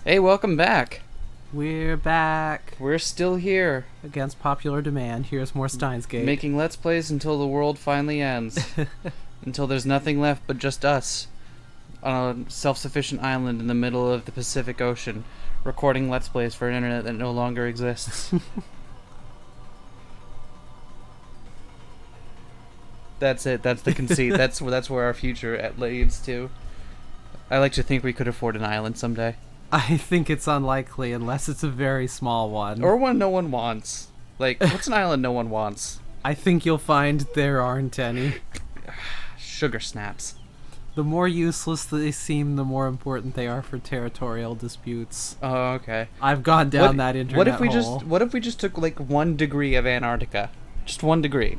Hey, welcome back. We're back. We're still here, Against popular demand, here's more Steins Gate. making Let's Plays until the world finally ends. Until there's nothing left but just us on a self-sufficient island in the middle of the Pacific Ocean, recording Let's Plays for an internet that no longer exists. That's it. That's the conceit. That's where our future leads to. I like to think we could afford an island someday. I think it's unlikely unless it's a very small one. Or one no one wants. Like, what's an island no one wants? I think you'll find there aren't any. Sugar snaps. The more useless they seem, the more important they are for territorial disputes. Oh, okay. I've gone down that internet hole. What if we just took like 1 degree of Antarctica? Just 1 degree.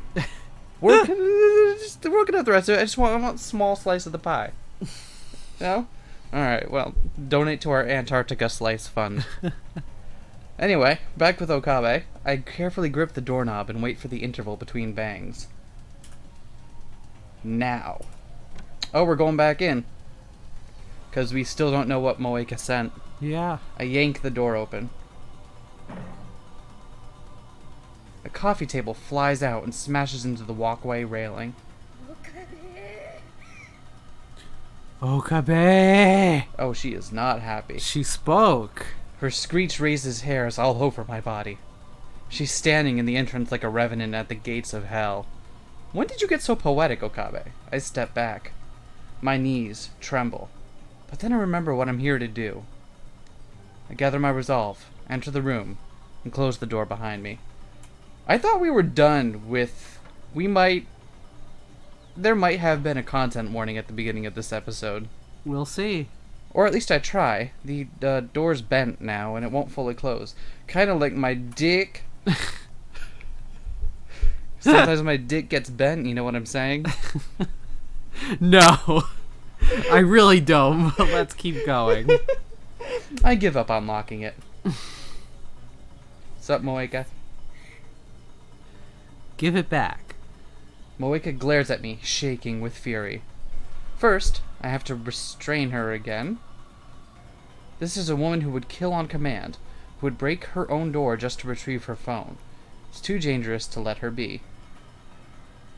We're working out the rest of it. I want a small slice of the pie. No? Alright, well, donate to our Antarctica Slice Fund. Anyway, back with Okabe. I carefully grip the doorknob and wait for the interval between bangs. Now. Oh, we're going back in. Because we still don't know what Moeka sent. Yeah. I yank the door open. A coffee table flies out and smashes into the walkway railing. Okabe! Oh, she is not happy. She spoke. Her screech raises hairs all over my body. She's standing in the entrance like a revenant at the gates of hell. When did you get so poetic, Okabe? I step back. My knees tremble. But then I remember what I'm here to do. I gather my resolve, enter the room, and close the door behind me. I thought we were done with... There might have been a content warning at the beginning of this episode. We'll see. Or at least I try. The door's bent now, and it won't fully close. Kind of like my dick. Sometimes my dick gets bent, you know what I'm saying? No. I really don't, but let's keep going. I give up on locking it. Sup, Moeka? Give it back. Moeka glares at me, shaking with fury. First, I have to restrain her again. This is a woman who would kill on command, who would break her own door just to retrieve her phone. It's too dangerous to let her be.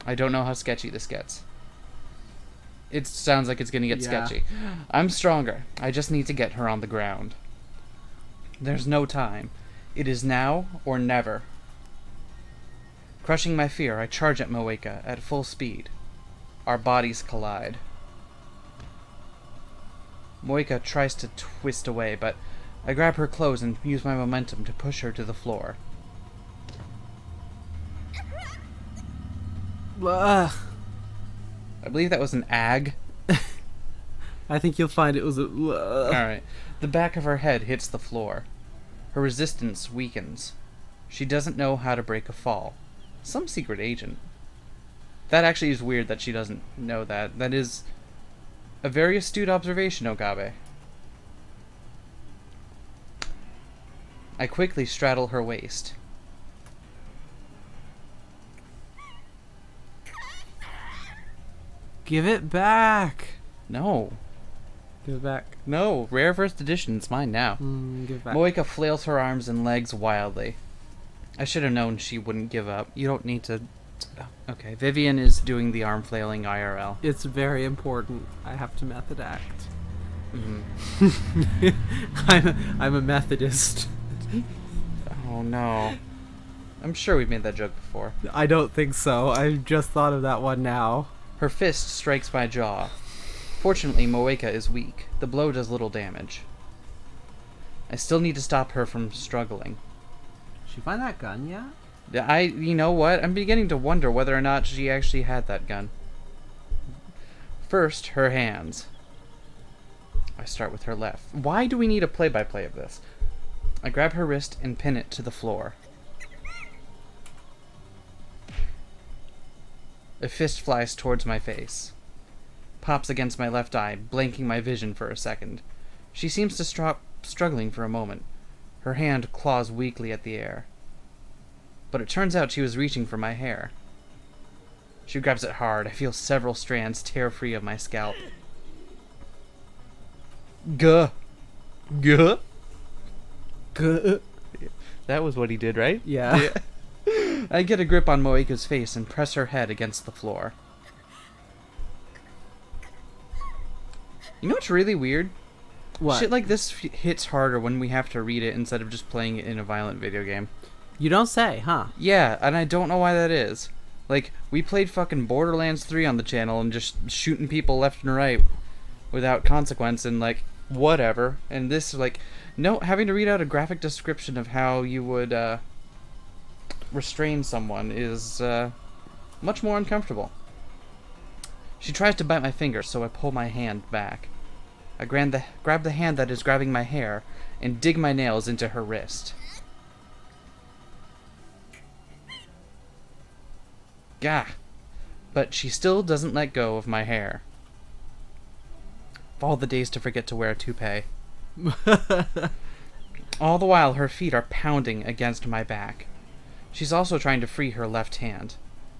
I don't know how sketchy this gets. It sounds like it's gonna get sketchy. I'm stronger. I just need to get her on the ground. There's no time. It is now or never. Crushing my fear, I charge at Moeka at full speed. Our bodies collide. Moeka tries to twist away, but I grab her clothes and use my momentum to push her to the floor. Ugh. I believe that was an ag. I think you'll find it was a... Alright. The back of her head hits the floor. Her resistance weakens. She doesn't know how to break a fall. Some secret agent. That actually is weird that she doesn't know that. That is a very astute observation, Okabe. I quickly straddle her waist. Give it back. No. Give it back. No. Rare first edition. It's mine now. Give it back. Moeka flails her arms and legs wildly. I should have known she wouldn't give up. You don't need to... Okay, Vivian is doing the arm flailing IRL. It's very important. I have to method act. I'm a Methodist. Oh no. I'm sure we've made that joke before. I don't think so. I just thought of that one now. Her fist strikes my jaw. Fortunately, Moeka is weak. The blow does little damage. I still need to stop her from struggling. Did she find that gun yet? You know what? I'm beginning to wonder whether or not she actually had that gun. First, her hands. I start with her left. Why do we need a play-by-play of this? I grab her wrist and pin it to the floor. A fist flies towards my face. Pops against my left eye, blanking my vision for a second. She seems to stop struggling for a moment. Her hand claws weakly at the air. But it turns out she was reaching for my hair. She grabs it hard. I feel several strands tear free of my scalp. Guh. Guh. Good. That was what he did, right? Yeah. I get a grip on Moeka's face and press her head against the floor. You know what's really weird? What? Shit like this hits harder when we have to read it instead of just playing it in a violent video game. You don't say, huh? Yeah, and I don't know why that is. Like, we played fucking Borderlands 3 on the channel and just shooting people left and right without consequence and, like, whatever. And this, like, no, having to read out a graphic description of how you would, restrain someone is, much more uncomfortable. She tries to bite my finger, so I pull my hand back. I grab the hand that is grabbing my hair and dig my nails into her wrist. Gah! But she still doesn't let go of my hair. Of all the days to forget to wear a toupee. All the while, her feet are pounding against my back. She's also trying to free her left hand.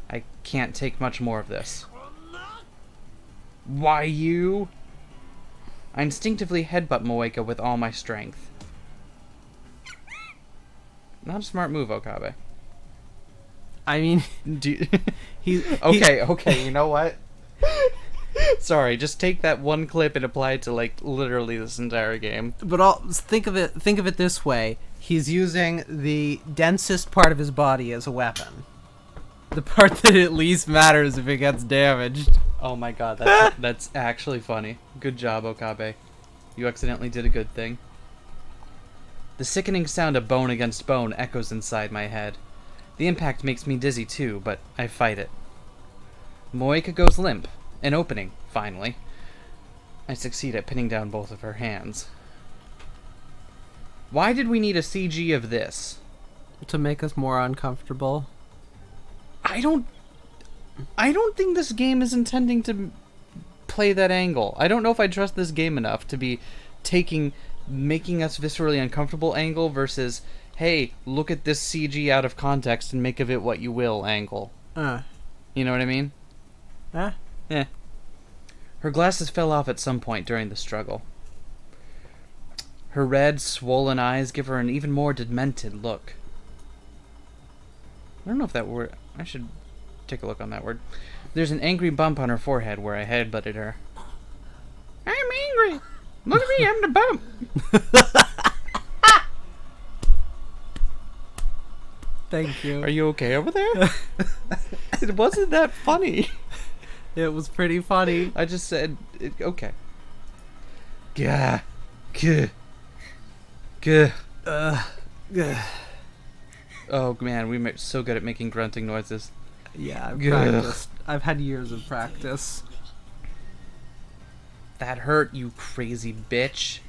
I can't take much more of this. Why you? I instinctively headbutt Moeka with all my strength. Not a smart move, Okabe. I mean, Okay, you know what? Sorry, just take that one clip and apply it to, like, literally this entire game. But think of it this way. He's using the densest part of his body as a weapon. The part that at least matters if it gets damaged. Oh my god, that's actually funny. Good job, Okabe. You accidentally did a good thing. The sickening sound of bone against bone echoes inside my head. The impact makes me dizzy too, but I fight it. Moeka goes limp. An opening, finally. I succeed at pinning down both of her hands. Why did we need a CG of this? To make us more uncomfortable. I don't think this game is intending to play that angle. I don't know if I trust this game enough to be making us viscerally uncomfortable angle versus, hey, look at this CG out of context and make of it what you will angle. You know what I mean? Yeah. Her glasses fell off at some point during the struggle. Her red, swollen eyes give her an even more demented look. I don't know if that word... I should take a look on that word. There's an angry bump on her forehead where I headbutted her. I'm angry! Look at me, I'm the bump! Thank you. Are you okay over there? It wasn't that funny. It was pretty funny. I just said, okay. Gah. Gah. Gah. Gah. Oh man, we're so good at making grunting noises. Yeah, I've practiced. I've had years of practice. That hurt, you crazy bitch.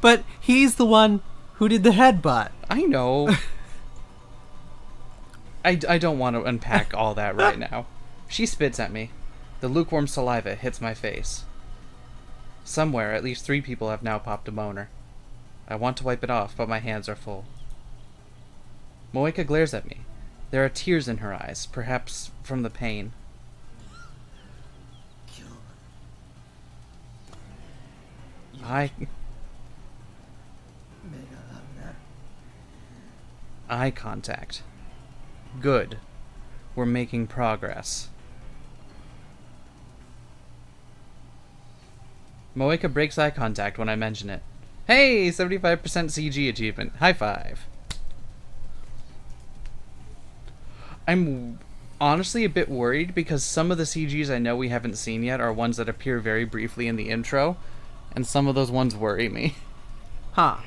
But he's the one who did the headbutt. I know. I don't want to unpack all that right now. She spits at me. The lukewarm saliva hits my face. Somewhere, at least 3 people have now popped a boner. I want to wipe it off, but my hands are full. Moeka glares at me. There are tears in her eyes, perhaps from the pain. Eye contact. Good. We're making progress. Moeka breaks eye contact when I mention it. Hey, 75% CG achievement. High five. I'm honestly a bit worried because some of the CGs I know we haven't seen yet are ones that appear very briefly in the intro, and some of those ones worry me. Huh.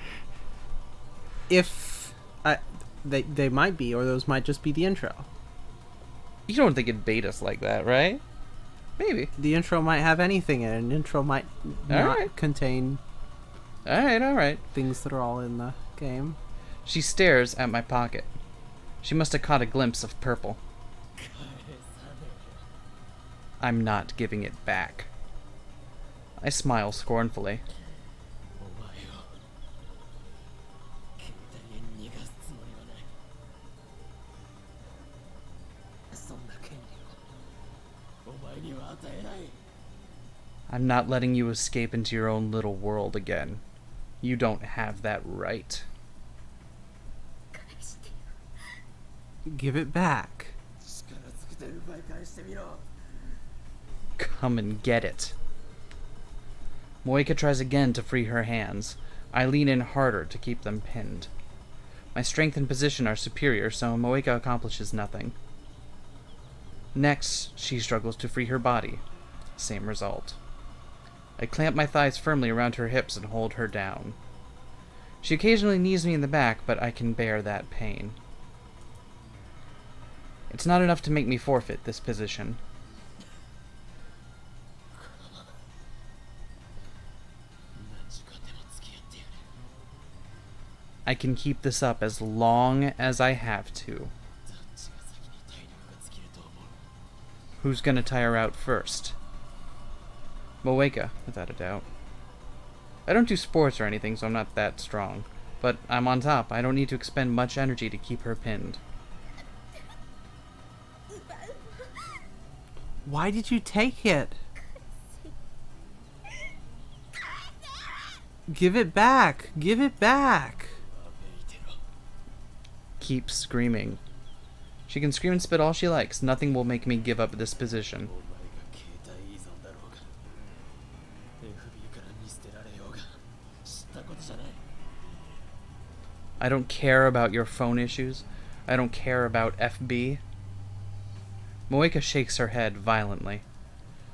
They might be, or those might just be the intro. You don't think it'd bait us like that, right? Maybe. The intro might have anything in it. An intro might not contain Alright. things that are all in the game. She stares at my pocket. She must have caught a glimpse of purple. I'm not giving it back. I smile scornfully. I'm not letting you escape into your own little world again. You don't have that right. Give it back. Come and get it. Moeka tries again to free her hands. I lean in harder to keep them pinned. My strength and position are superior, so Moeka accomplishes nothing. Next, she struggles to free her body. Same result. I clamp my thighs firmly around her hips and hold her down. She occasionally knees me in the back, but I can bear that pain. It's not enough to make me forfeit this position. I can keep this up as long as I have to. Who's gonna tire out first? Moeka, without a doubt. I don't do sports or anything, so I'm not that strong. But I'm on top. I don't need to expend much energy to keep her pinned. Why did you take it? Give it back. Give it back. Keep screaming. She can scream and spit all she likes. Nothing will make me give up this position. I don't care about your phone issues. I don't care about FB. Moeka shakes her head violently.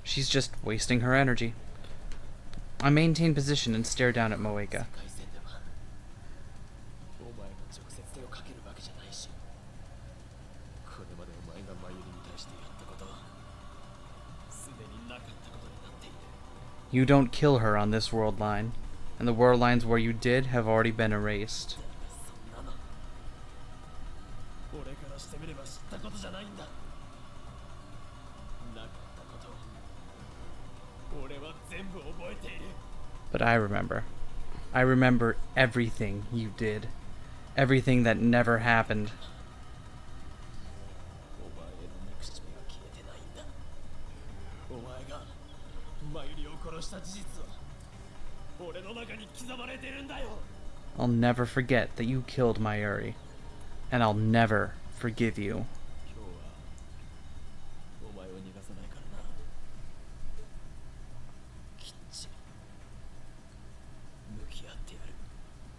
She's just wasting her energy. I maintain position and stare down at Moeka. You don't kill her on this world line, and the world lines where you did have already been erased. But I remember. I remember everything you did. Everything that never happened. I'll never forget that you killed Mayuri. And I'll never forgive you.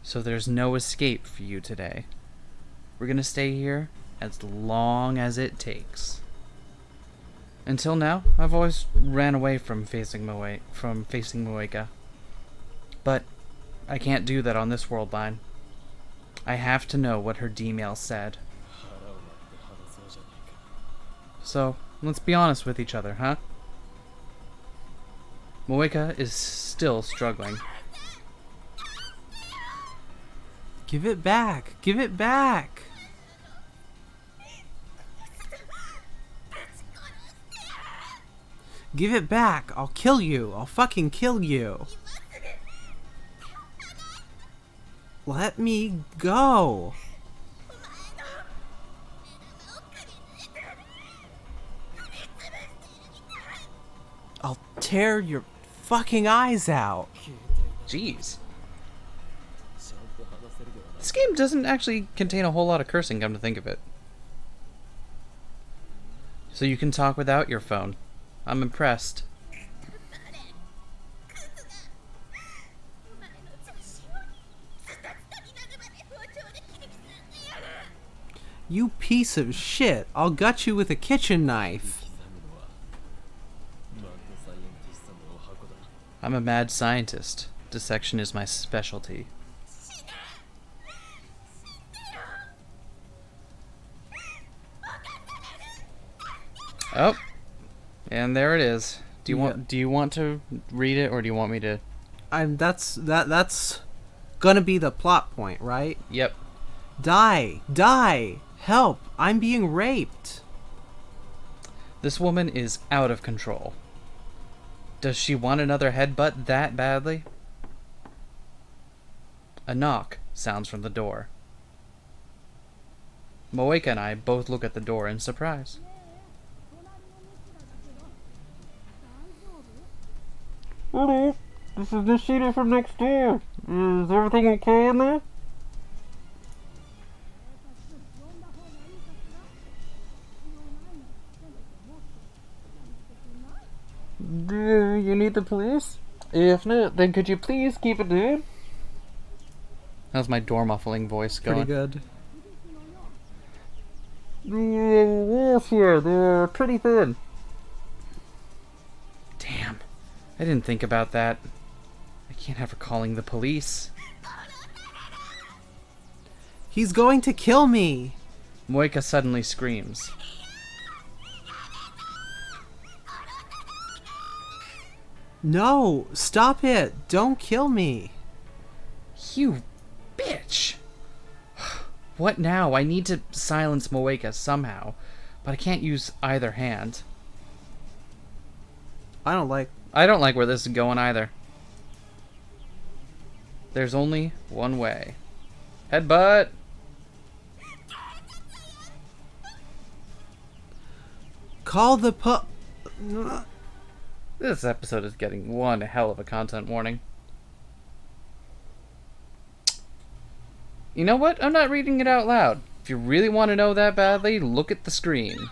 So there's no escape for you today. We're gonna stay here as long as it takes. Until now, I've always ran away from facing Moeka. But I can't do that on this world line. I have to know what her D-mail said. So, let's be honest with each other, huh? Moeka is still struggling. Give it back. Give it back. Give it back. I'll kill you. I'll fucking kill you. Let me go. I'll tear your fucking eyes out. Jeez. This game doesn't actually contain a whole lot of cursing, come to think of it. So you can talk without your phone. I'm impressed. You piece of shit. I'll gut you with a kitchen knife. I'm a mad scientist. Dissection is my specialty. Oh, and there it is. Do you want to read it, or do you want me to? That's gonna be the plot point, right? Yep. Die! Help! I'm being raped. This woman is out of control. Does she want another headbutt that badly? A knock sounds from the door. Moeka and I both look at the door in surprise. This is the shooter from next door. Is everything okay in there? Do you need the police? If not, then could you please keep it down? How's my door muffling voice going? Pretty good. The walls here, they're pretty thin. Damn. I didn't think about that. I can't have her calling the police. He's going to kill me! Moika suddenly screams. No! Stop it! Don't kill me! You bitch! What now? I need to silence Moeka somehow, but I can't use either hand. I don't like where this is going either. There's only one way. Headbutt! Call the This episode is getting one hell of a content warning. You know what? I'm not reading it out loud. If you really want to know that badly, look at the screen.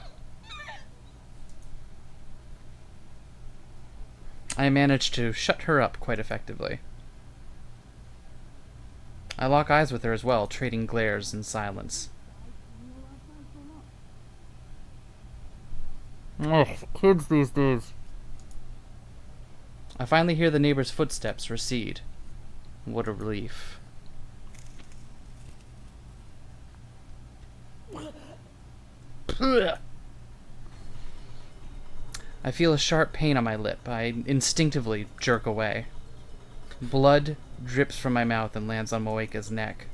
I managed to shut her up quite effectively. I lock eyes with her as well, trading glares in silence. Ugh, kids these days. I finally hear the neighbor's footsteps recede. What a relief. I feel a sharp pain on my lip. I instinctively jerk away. Blood drips from my mouth and lands on Moeka's neck.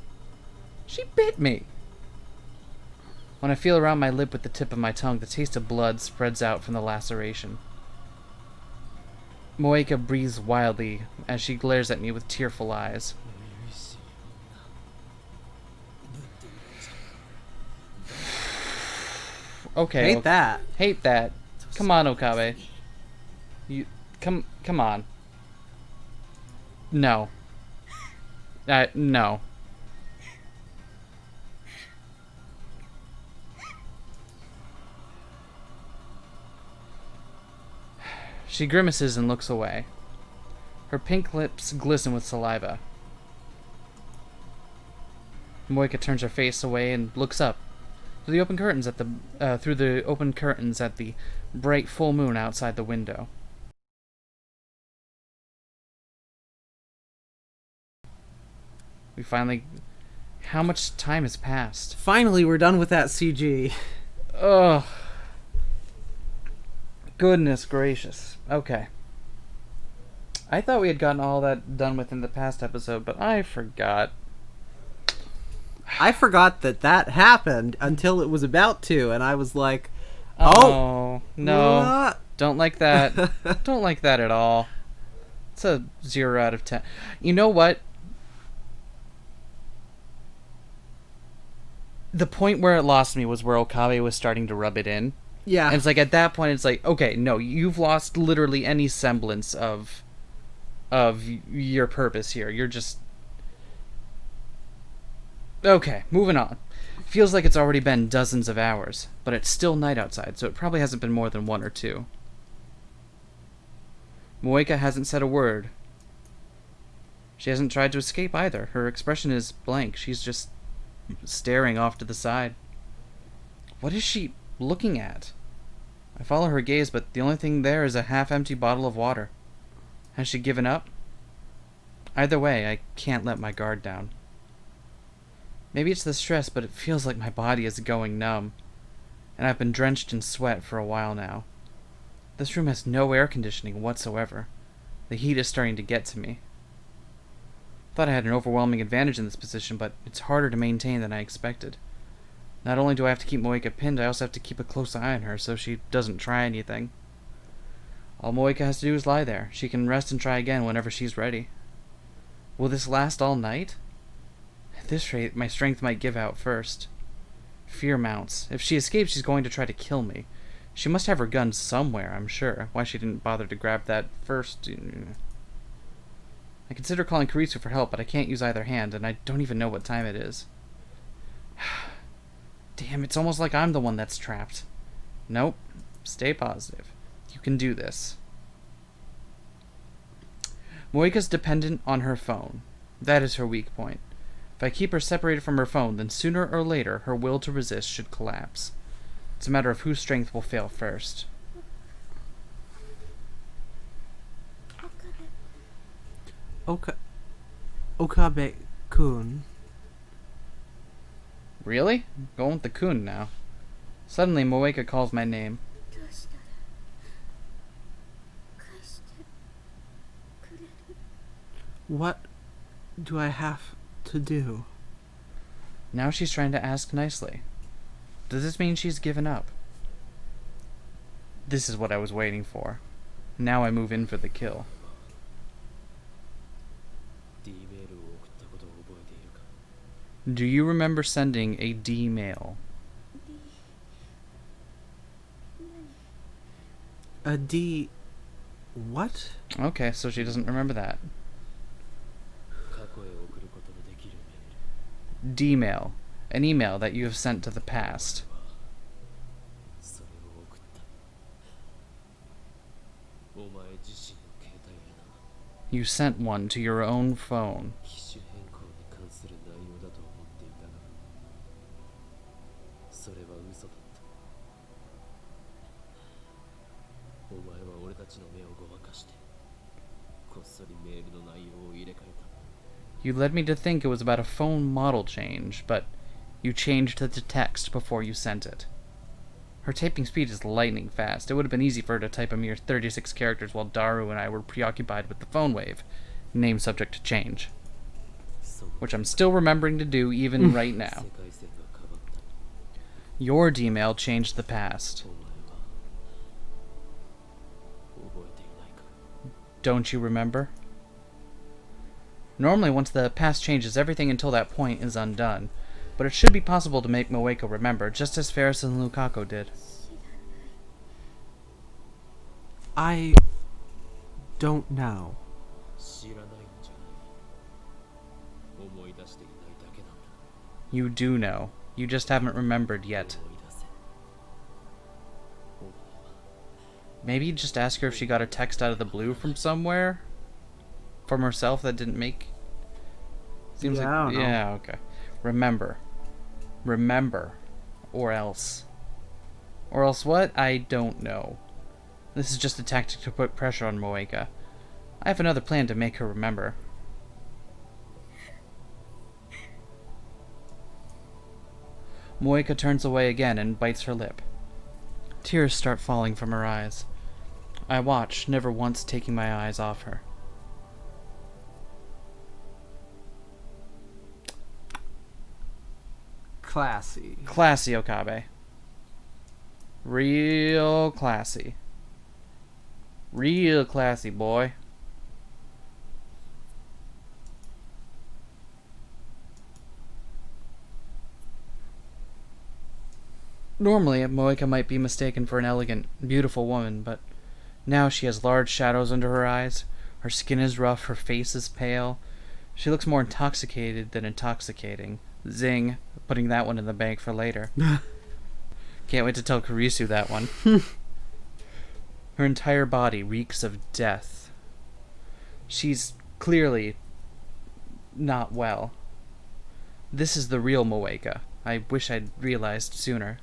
She bit me! When I feel around my lip with the tip of my tongue, the taste of blood spreads out from the laceration. Moeka breathes wildly as she glares at me with tearful eyes. Okay. Hate that. Hate that. Come on, Okabe. You come on. No. No. She grimaces and looks away. Her pink lips glisten with saliva. Moeka turns her face away and looks up through the open curtains at the bright full moon outside the window. We finally... How much time has passed? Finally, we're done with that CG. Ugh. Goodness gracious. Okay. I thought we had gotten all that done within the past episode, but I forgot. I forgot that happened until it was about to, and I was like, Oh, no. What? Don't like that. Don't like that at all. It's a 0 out of 10. You know what? The point where it lost me was where Okabe was starting to rub it in. Yeah. And it's like, at that point, it's like, okay, no, you've lost literally any semblance of your purpose here. You're just... Okay, moving on. Feels like it's already been dozens of hours, but it's still night outside, so it probably hasn't been more than 1 or 2. Moeka hasn't said a word. She hasn't tried to escape either. Her expression is blank. She's just staring off to the side. What is she looking at? I follow her gaze, but the only thing there is a half-empty bottle of water. Has she given up? Either way, I can't let my guard down. Maybe it's the stress, but it feels like my body is going numb, and I've been drenched in sweat for a while now. This room has no air conditioning whatsoever. The heat is starting to get to me. Thought I had an overwhelming advantage in this position, but it's harder to maintain than I expected. Not only do I have to keep Moeka pinned, I also have to keep a close eye on her so she doesn't try anything. All Moeka has to do is lie there. She can rest and try again whenever she's ready. Will this last all night? At this rate, my strength might give out first. Fear mounts. If she escapes, she's going to try to kill me. She must have her gun somewhere, I'm sure. Why she didn't bother to grab that first... I consider calling Kurisu for help, but I can't use either hand, and I don't even know what time it is. Damn, it's almost like I'm the one that's trapped. Nope. Stay positive. You can do this. Moika's dependent on her phone. That is her weak point. If I keep her separated from her phone, then sooner or later her will to resist should collapse. It's a matter of whose strength will fail first. Okabe-kun. Really? Going with the kun now. Suddenly, Moeka calls my name. What do I have to do? Now she's trying to ask nicely. Does this mean she's given up? This is what I was waiting for. Now I move in for the kill. Do you remember sending a D mail? A D... what? Okay, so she doesn't remember that. D-mail. An email that you have sent to the past. You sent one to your own phone. You led me to think it was about a phone model change, but you changed it to text before you sent it. Her typing speed is lightning fast. It would have been easy for her to type a mere 36 characters while Daru and I were preoccupied with the phone wave. Name subject to change. Which I'm still remembering to do even right now. Your D-mail changed the past. Don't you remember? Normally, once the past changes, everything until that point is undone. But it should be possible to make Moeka remember, just as Ferris and Lukako did. I don't know. You do know. You just haven't remembered yet. Maybe just ask her if she got a text out of the blue from somewhere? From herself that didn't make... Seems Yeah, I like... don't know. Yeah, okay. Remember. Remember. Or else. Or else what? I don't know. This is just a tactic to put pressure on Moeka. I have another plan to make her remember. Moeka turns away again and bites her lip. Tears start falling from her eyes. I watch, never once taking my eyes off her. Classy. Classy, Okabe. Real classy. Real classy, boy. Normally, Moeka might be mistaken for an elegant, beautiful woman, but now she has large shadows under her eyes, her skin is rough, her face is pale. She looks more intoxicated than intoxicating. Zing, putting that one in the bank for later. Can't wait to tell Kurisu that one. Her entire body reeks of death. She's clearly not well. This is the real Moeka. I wish I'd realized sooner.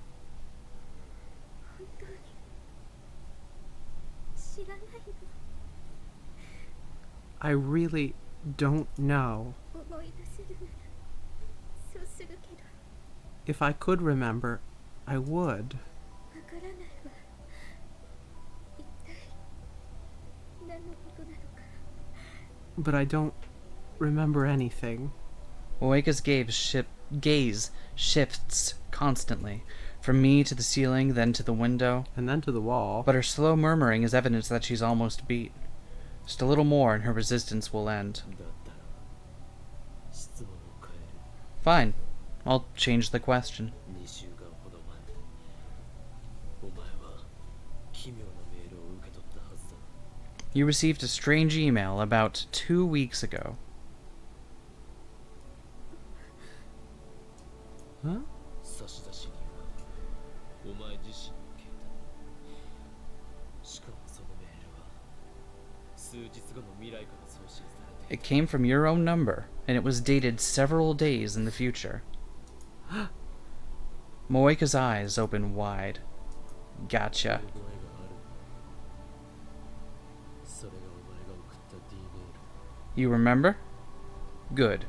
I really don't know. If I could remember, I would. But I don't remember anything. Moeka's gaze shifts constantly, from me to the ceiling, then to the window, And then to the wall. but her slow murmuring is evidence that she's almost beat. Just a little more and her resistance will end. Fine. I'll change the question. You received a strange email about 2 weeks ago. Huh? 差出人はお前自身の携帯しかもそのメールは数日後の未来から送信されて It came from your own number, and it was dated several days in the future. Moeka's eyes open wide. Gotcha. それがお前が送った D メール You remember? Good.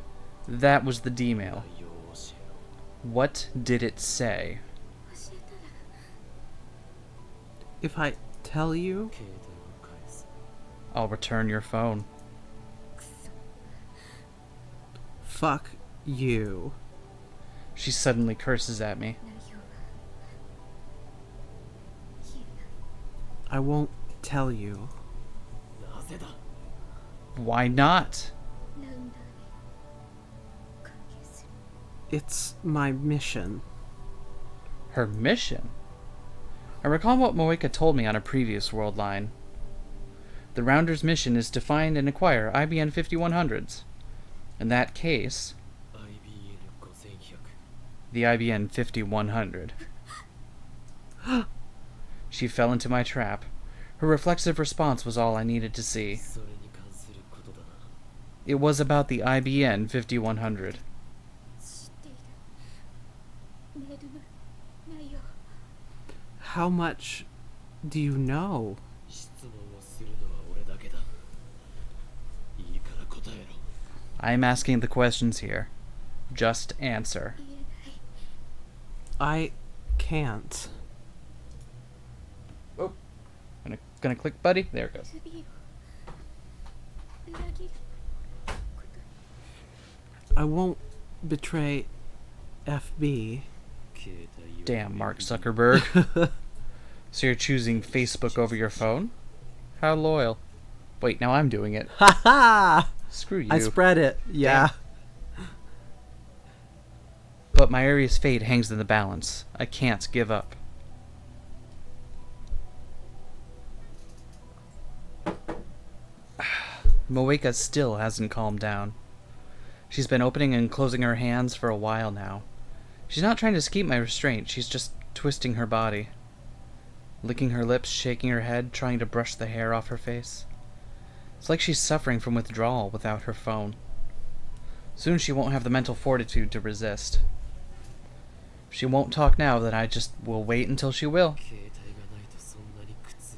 That was the D mail. 内容を教えろ What did it say? If I tell you, 携帯を返す I'll return your phone. fuck you. She suddenly curses at me. I won't tell you. なぜだ Why not? It's my mission. Her mission? I recall what Moeka told me on a previous world line. The Rounder's mission is to find and acquire IBN 5100s. In that case, IBN 5100 the IBN 5100. She fell into my trap. Her reflexive response was all I needed to see. それに関することだな It was about the IBN 5100. How much do you know? 質問をするのは俺だけだいいから答えろ I'm asking the questions here. Just answer. I can't. Oh. Gonna click, buddy? There it goes. I won't betray FB. 携帯を Damn, Mark Zuckerberg. So you're choosing Facebook over your phone? How loyal. Wait, now I'm doing it. Ha ha! Screw you. I spread it. Yeah. But my area's fate hangs in the balance. I can't give up. Moeka still hasn't calmed down. She's been opening and closing her hands for a while now. She's not trying to escape my restraint, she's just twisting her body. Licking her lips, shaking her head, trying to brush the hair off her face. It's like she's suffering from withdrawal without her phone. Soon she won't have the mental fortitude to resist. If she won't talk now, then I just will wait until she will. 携帯がないとそんなに苦痛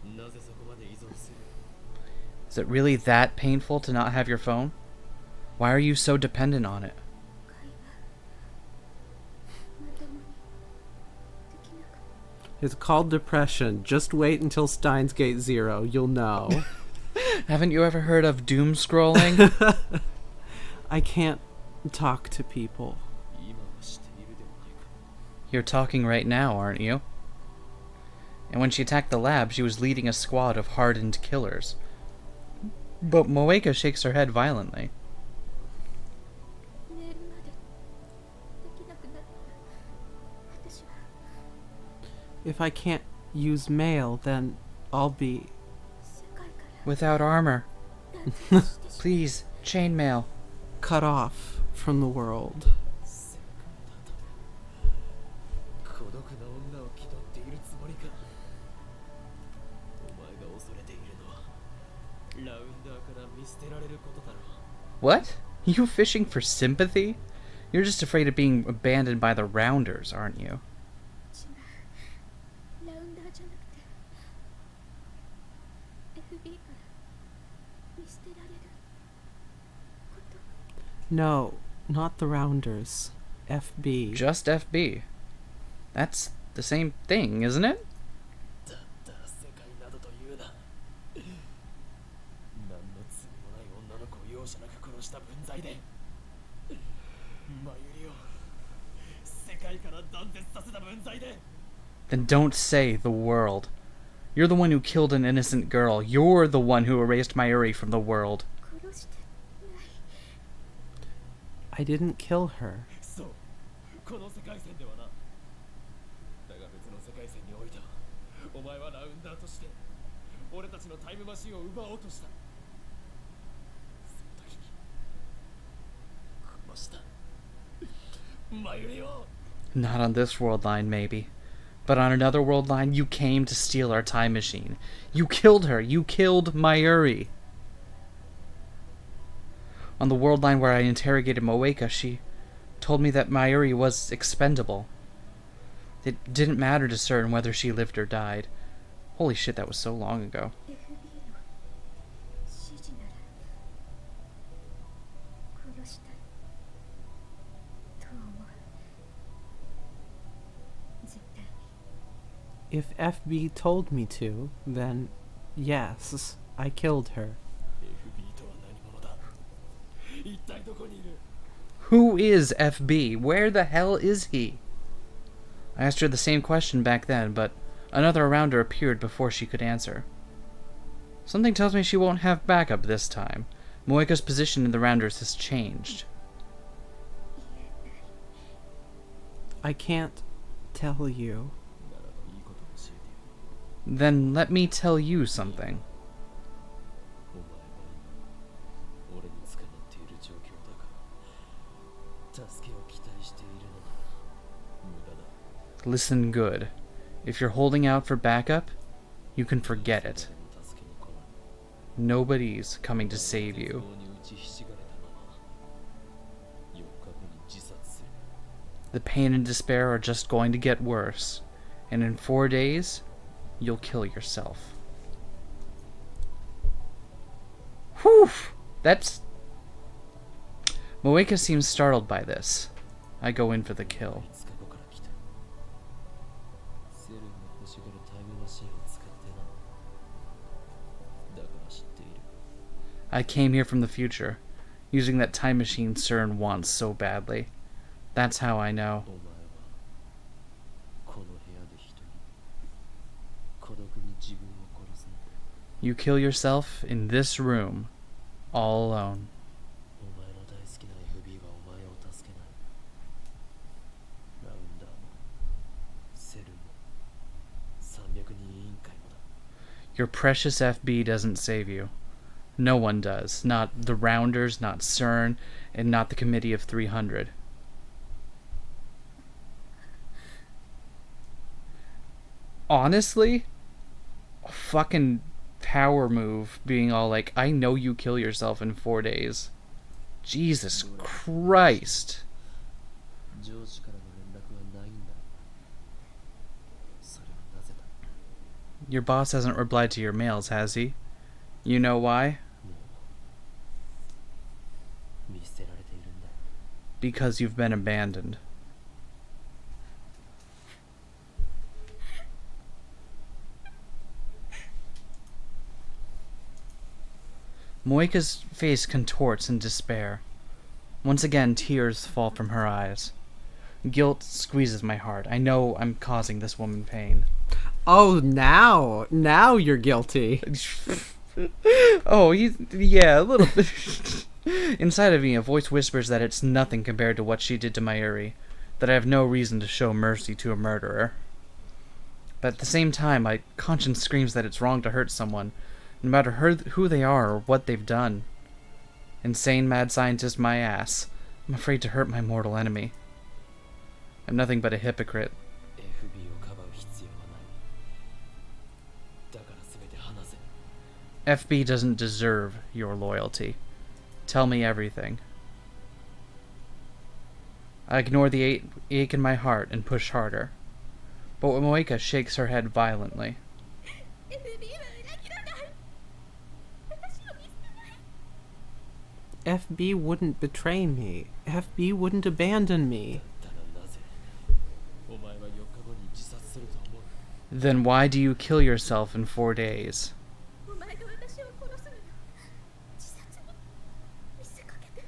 くなぜそこまで依存する Is it really that painful to not have your phone? Why are you so dependent on it? It's called depression. Just wait until Steins Gate 0. You'll know. Haven't you ever heard of doom scrolling? I can't talk to people. 今はしているではないか You're talking right now, aren't you? And when she attacked the lab, she was leading a squad of hardened killers. But Moeka shakes her head violently. If I can't use mail, then I'll be... Without armor. Please, chainmail. cut off from the world. 孤独な女を気取っているつもりかお前が恐れているのはラウンダーから見捨てられることだろう What? You fishing for sympathy? You're just afraid of being abandoned by the Rounders, aren't you? No, not the Rounders. FB. Just FB. That's the same thing, isn't it? だったら世界などと言うな何の罪もない女の子を容赦なく殺した分際でマユリを世界から断絶させた分際で Then don't say the world. You're the one who killed an innocent girl. You're the one who erased Mayuri from the world. I didn't kill her. そうこの世界線ではなだが別の世界線においてはお前はラウンダーとして俺たちのタイムマシンを奪おうとした。その時に殺した。マユリを。 Not on this world line, maybe. But on another world line, you came to steal our time machine. You killed her. You killed Mayuri. On the world line where I interrogated Moeka, she told me that Mayuri was expendable. It didn't matter to certain whether she lived or died. Holy shit, that was so long ago. FBI の指示なら殺したいと思う。絶対に。 If FB told me to, then yes, I killed her. FB とは何者だ。一体どこにいる。 Who is FB? Where the hell is he? I asked her the same question back then, but another rounder appeared before she could answer. Something tells me she won't have backup this time. Moeka's position in the rounders has changed. I can't tell you. ならばいいことを教えてよ。 Then let me tell you something. お前は今俺に捕まっている状況だから助けを期待しているのなら無駄だ。 Listen good. If you're holding out for backup, you can forget it. 誰も助けに来ない。 Nobody's coming to save you. 鉄棒に打ちひしがれたまま4日後に自殺する。 The pain and despair are just going to get worse. And in 4 days, you'll kill yourself. Whew! That's... Moeka seems startled by this. I go in for the kill. 5日後から来た。セルンが欲しがるタイムマシンを使ってな。だから知っている。 I came here from the future, using that time machine CERN wants so badly. That's how I know. お前はこの部屋で一人孤独に自分を殺すんだ。 You kill yourself in this room, all alone. お前の大好きな FB はお前を助けない。ラウンダーもセルンも300人委員会もだ。 Your precious FB doesn't save you. No one does. Not the Rounders, not CERN, and not the Committee of 300. Honestly, a fucking power move being all like, I know you kill yourself in 4 days. Jesus Christ. 上司からの連絡はないんだ。それはなぜだ。 Your boss hasn't replied to your mails, has he? You know why? もう見捨てられているんだ。 Because you've been abandoned. Moeka's face contorts in despair. Once again, tears fall from her eyes. Guilt squeezes my heart. I know I'm causing this woman pain. Oh, now you're guilty. Oh, yeah, a little bit. Inside of me, a voice whispers that it's nothing compared to what she did to Mayuri, that I have no reason to show mercy to a murderer. But at the same time, my conscience screams that it's wrong to hurt someone, no matter who they are or what they've done. Insane mad scientist my ass. I'm afraid to hurt my mortal enemy. I'm nothing but a hypocrite. FB をかばう必要はない。だから全て話せ。 FB doesn't deserve your loyalty. Tell me everything. I ignore the ache in my heart and push harder. But Moeka shakes her head violently. FBI は裏切らない。私を見捨てない。 FB wouldn't betray me. FB wouldn't abandon me. だからなぜお前は4日後に自殺すると思う。 Then why do you kill yourself in 4 days? お前が私を殺すのよ。自殺に見せかけて。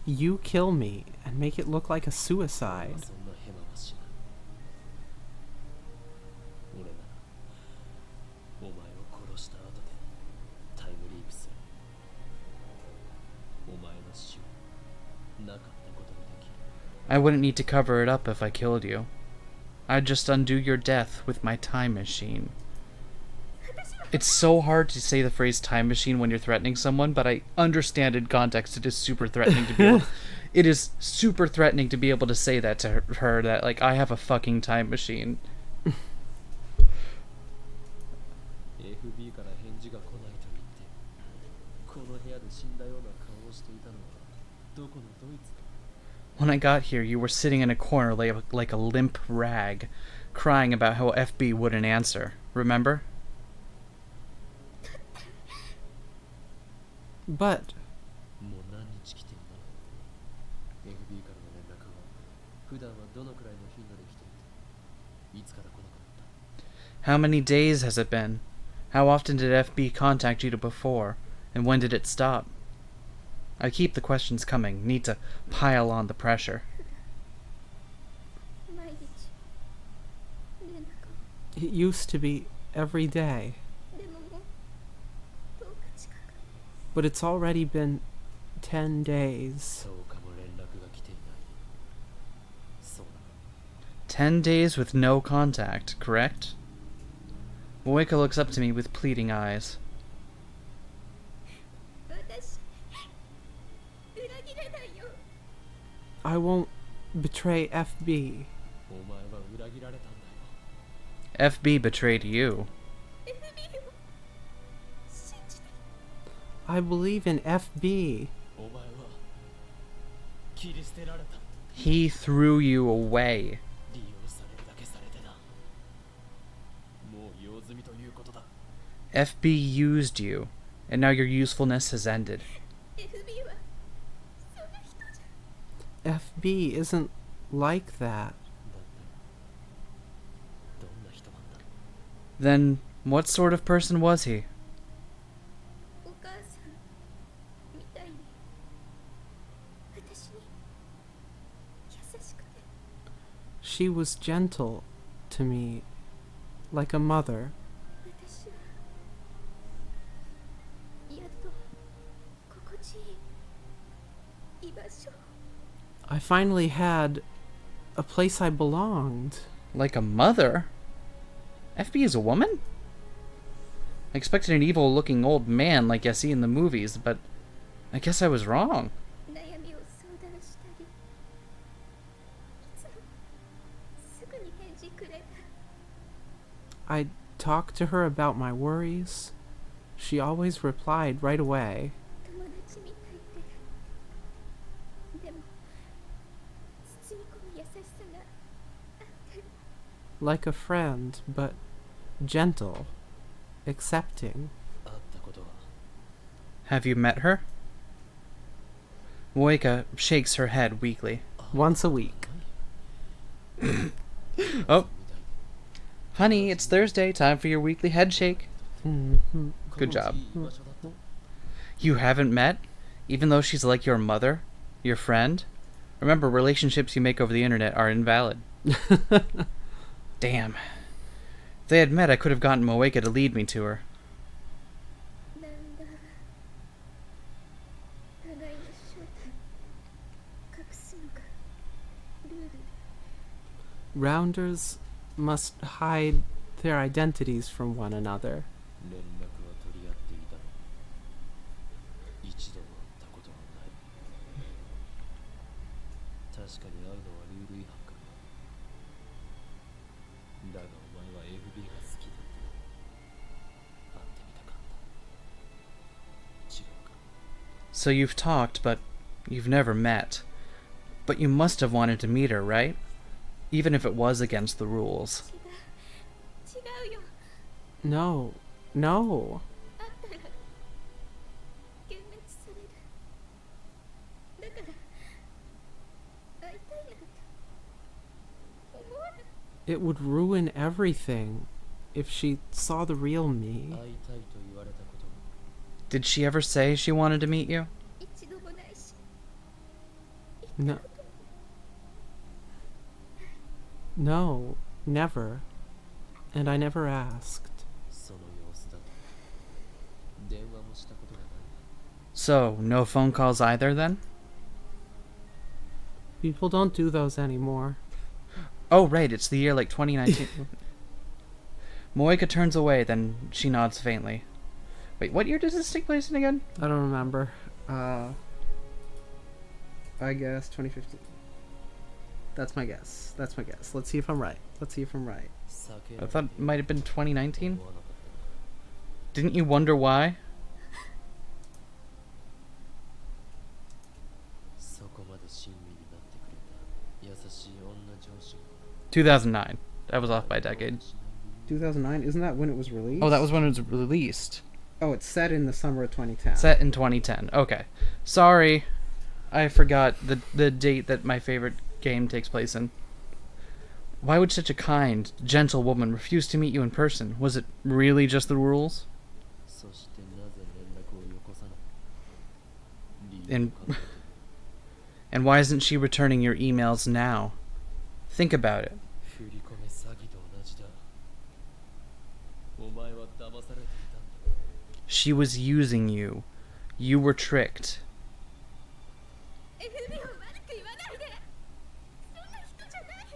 You kill me and make it look like a suicide. そんなヘマはしない。俺ならお前を殺した後でタイムリープする。お前の死をなかったことにできる。 I wouldn't need to cover it up if I killed you. I'd just undo your death with my time machine. 私は It's so hard to say the phrase time machine when you're threatening someone, but I understand in context it is super threatening to be able it is super threatening to be able to say that to her that like I have a fucking time machine. FB から返事が来ないと言ってこの部屋で死んだような顔をしていたのはどこのドイツか When I got here, you were sitting in a corner like a limp rag, crying about how FB wouldn't answer. Remember? But もう何日来てんの FB からの連絡は普段はどのくらいの頻度で来ていていつから来なくなった How many days has it been? How often did FB contact you before? And when did it stop? I keep the questions coming, need to pile on the pressure. 毎日連絡を it used to be every day. でももう10日近く But it's already been 10 days. そうかも連絡が来ていないそうだ 10 days with no contact, correct? Moeka looks up to me with pleading eyes. 私裏切れないよ I won't betray FB. お前は裏切られたんだよ FB betrayed you. FB を信じて I believe in FB. お前は切り捨てられた He threw you away. 利用されるだけされてなもう用済みということだ FB used you, and now your usefulness has ended. FB はそんな人じゃ FB isn't like that. だってどんな人なんだ Then, what sort of person was he? お母さんみたいに私に優しくて She was gentle to me, like a mother. 私はやっと心地いい居場所 I finally had a place I belonged. Like a mother? FB is a woman? I expected an evil-looking old man like I see in the movies, but I guess I was wrong. 悩みを相談したりいつもすぐに返事くれた I'd talk to her about my worries. She always replied right away. 友達みたいででも包み込む優しさがあって Like a friend, but gentle, accepting. 会ったことは Have you met her? Moeka shakes her head weakly. Once a week. Oh, honey, it's Thursday. Time for your weekly head shake. Mhm. Good job. いい場所だった You haven't met? Even though she's like your mother? Your friend? Remember, relationships you make over the internet are invalid. Damn. If they had met, I could have gotten Moeka to lead me to her. なんだ互いの正体隠すのがルールで Rounders must hide their identities from one another. 連絡は取り合っていたのに一度も会ったことはない確かに会うのはルール違反かもだがお前は FB が好きだった会ってみたかった違うか So you've talked, but you've never met. But you must have wanted to meet her, right? Even if it was against the rules. 違うよ No, no. 会ったら幻滅されるだから会いたいなんて思わない It would ruin everything if she saw the real 会 me. いたいと言われたことも Did she ever say she wanted to meet you? 一度もないし No. No, never. And I never asked. その様子だと電話もしたことがない So, no phone calls either then? People don't do those anymore. Oh, right, it's the year like 2019. Moeka turns away, then she nods faintly. Wait, what year does this take place in again? I don't remember. I guess 2015. That's my guess. Let's see if I'm right. I thought it might have been 2019. Didn't you wonder why? そこまで親身になってくれた優しい女上司が 2009. I was off by a decade. 2009? Isn't that when it was released? Oh, that was when it was released. Oh, it's set in the summer of 2010. Set in 2010. Okay. Sorry. I forgot the date that my favorite game takes place in. Why would such a kind, gentle woman refuse to meet you in person? Was it really just the rules? そしてなぜ連絡をよこさない理由 And を考えて and why isn't she returning your emails now? Think about it. 振り込め詐欺と同じだお前は騙されていたんだ She was using you. You were tricked. FB を悪く言わないで。そんな人じゃない。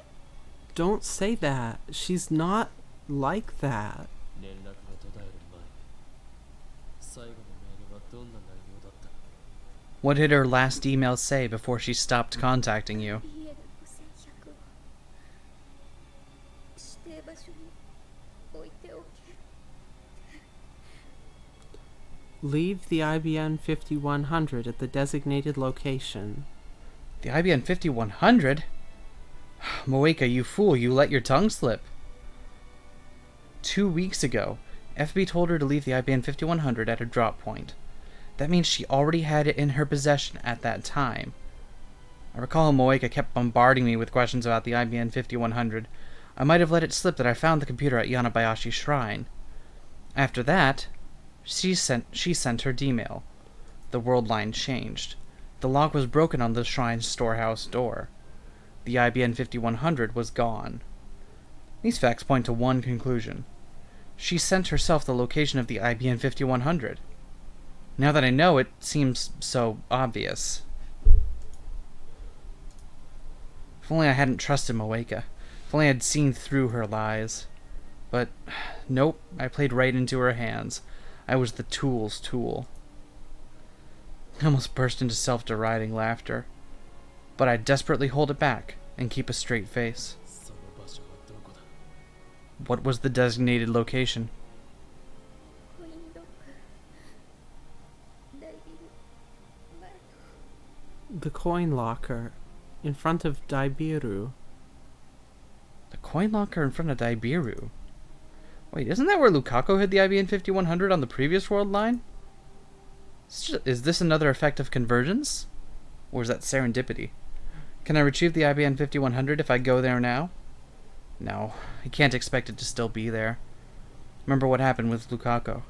Don't say that. She's not like that. 連絡が途絶える前最後のメールはどんな内容だった What did her last email say before she stopped contacting you? BL 5100を指定場所に置いておけ。 Leave the IBM 5100 at the designated location. The IBM 5100? Moeka, you fool, you let your tongue slip. 2 weeks ago, FB told her to leave the IBM 5100 at a drop point. That means she already had it in her possession at that time. I recall Moeka kept bombarding me with questions about the IBM 5100. I might have let it slip that I found the computer at Yanabayashi's shrine. After that, she sent her D-mail. The world line changed. The lock was broken on the shrine's storehouse door. The IBM 5100 was gone. These facts point to one conclusion. She sent herself the location of the IBM 5100. Now that I know, it seems so obvious. If only I hadn't trusted Moeka. If only I'd seen through her lies. But, nope, I played right into her hands. I was the tool's tool. I almost burst into self-deriding laughter. But I desperately hold it back and keep a straight face. その場所はどこだ What was the designated location? コインロック。大ビル。前の。 The coin locker in front of Daibiru. The coin locker in front of Daibiru. Wait, isn't that where Lukaku hid the IBM 5100 on the previous world line? Is this another effect of convergence? Or is that serendipity? Can I retrieve the IBM 5100 if I go there now? No, I can't expect it to still be there. Remember what happened with Lukaku.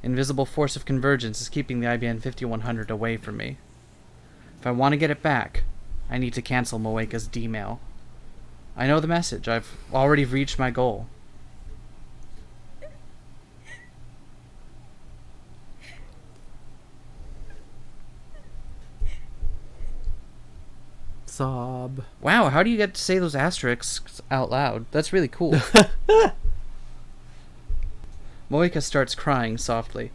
Invisible force of convergence is keeping the IBM 5100 away from me. If I want to get it back, I need to cancel Moeka's D-mail. I know the message. I've already reached my goal. Sob. Wow, how do you get to say those asterisks out loud? That's really cool. Moeka starts crying softly.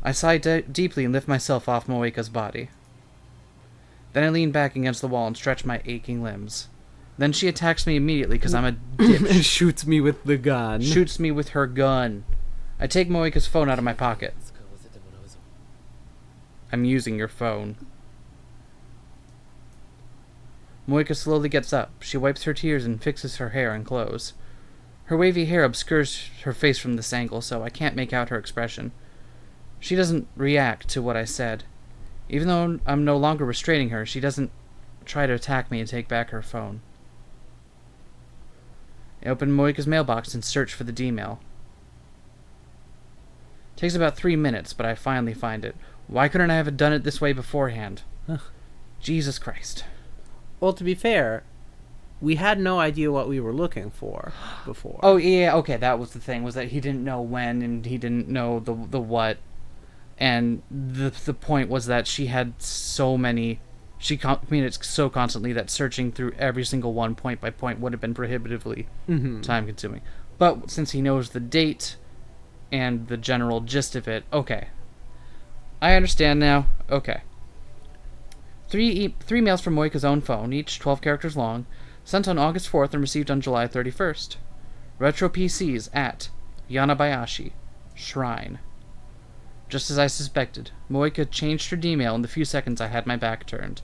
I sigh deeply and lift myself off Moeka's body. Then I lean back against the wall and stretch my aching limbs. Then she attacks me immediately because I'm a dipshit. Shoots me with the gun. Shoots me with her gun. I take Moeka's phone out of my pocket. 使わせてもらうぞ I'm using your phone. Moeka slowly gets up. She wipes her tears and fixes her hair and clothes. Her wavy hair obscures her face from this angle, so I can't make out her expression. She doesn't react to what I said. Even though I'm no longer restraining her, she doesn't try to attack me and take back her phone. I open Moeka's mailbox and search for the D-mail. Takes about 3 minutes, but I finally find it. Why couldn't I have done it this way beforehand? Jesus Christ. Well, to be fair, we had no idea what we were looking for before. Oh, yeah, okay, that was the thing, was that he didn't know when, and he didn't know the what. And the point was that she had so many... She communicated so constantly that searching through every single one point by point would have been prohibitively time-consuming. But since he knows the date and the general gist of it, okay. I understand now. Okay. Three mails from Moika's own phone, each 12 characters long, sent on August 4th and received on July 31st. Retro PCs at Yanabayashi Shrine. Just as I suspected, Moika changed her D-mail in the few seconds I had my back turned.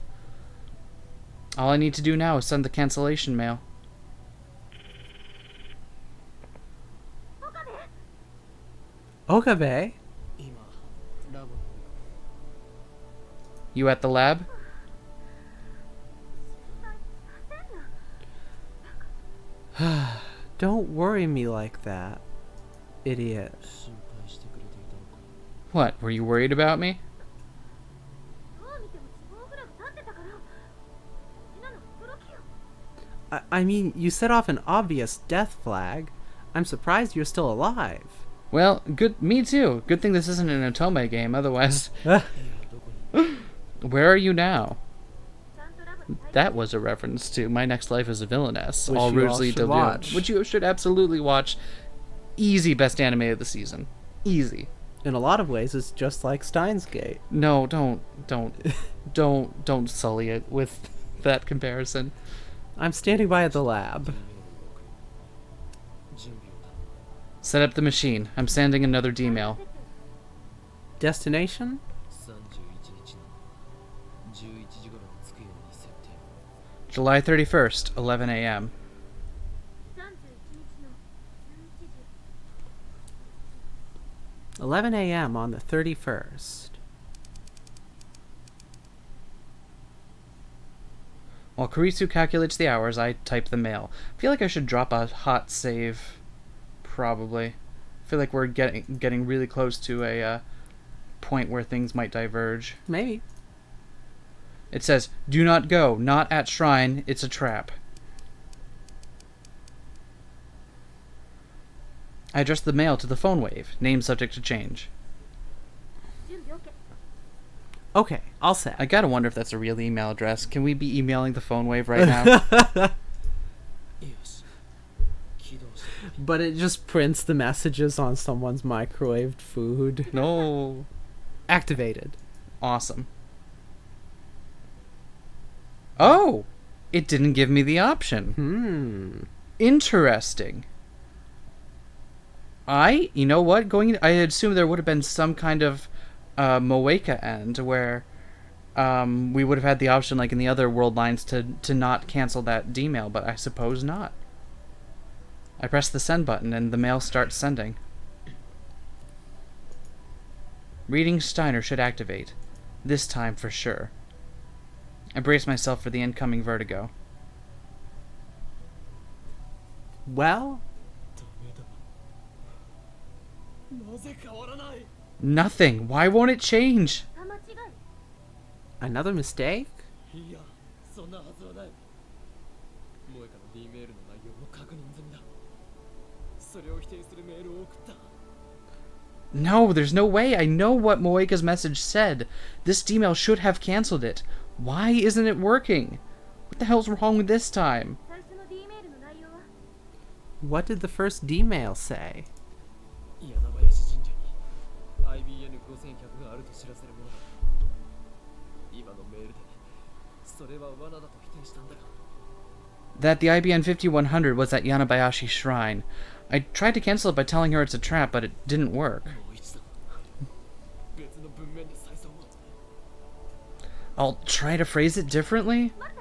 All I need to do now is send the cancellation mail. Okabe? 今ラボ You at the lab? Don't worry me like that, idiot. 心配してくれていたのか What, were you worried about me? どう見ても死亡フラグ立ってたからみんなの驚きよ I mean, you set off an obvious death flag. I'm surprised you're still alive. Well, good. Me too. Good thing this isn't an Otome game, otherwise. いやどこに Where are you now? ちゃんとラボに入 That was a reference to My Next Life as a Villainess. Which all you all rudely should deluded. watch. Which you should absolutely watch. Easy best anime of the season. Easy. In a lot of ways, it's just like Steins Gate. No, don't sully it with that comparison. I'm standing by at the lab. 準備を頼む Set up the machine. I'm sending another D-mail. Destination? 31日の11時頃に着くように設定 July 31st, 11 a.m. 31日の11時 11 a.m. on the 31st. While Kurisu calculates the hours, I type the mail. I feel like I should drop a hot save. Probably. I feel like we're getting really close to a point where things might diverge. Maybe. It says, "Do not go. Not at shrine. It's a trap." I address the mail to the phone wave. Name subject to change. 準備 OK Okay, all set. I gotta wonder if that's a real email address. Can we be emailing the phone wave right now? よし起動して But it just prints the messages on someone's microwaved food. No. Activated. Awesome. Oh! It didn't give me the option. Interesting. You know what? I assume there would have been some kind of Moeka end where we would have had the option, like in the other world lines, to not cancel that D-mail, but I suppose not. I press the send button and the mail starts sending. Reading Steiner should activate. This time for sure. I brace myself for the incoming vertigo. Well, ダメだなぜ変わらない Nothing. Why won't it change? 間違い another mistake? いやそんなはずはない萌香の D メールの内容も確認済みだそれを否定するメールを送った No, there's no way. I know what Moeka's message said. This D-mail should have canceled it. Why isn't it working? What the hell's wrong with this time? 最初の D メールの内容は What did the first D-mail say? 柳林神社に IBN5100 があると知らせるものだ今のメールでそれは罠だと否定したんだが That the IBN 5100 was at Yanabayashi Shrine. I tried to cancel it by telling her it's a trap, but it didn't work. もう一度別の文面で再三を I'll try to phrase it differently? また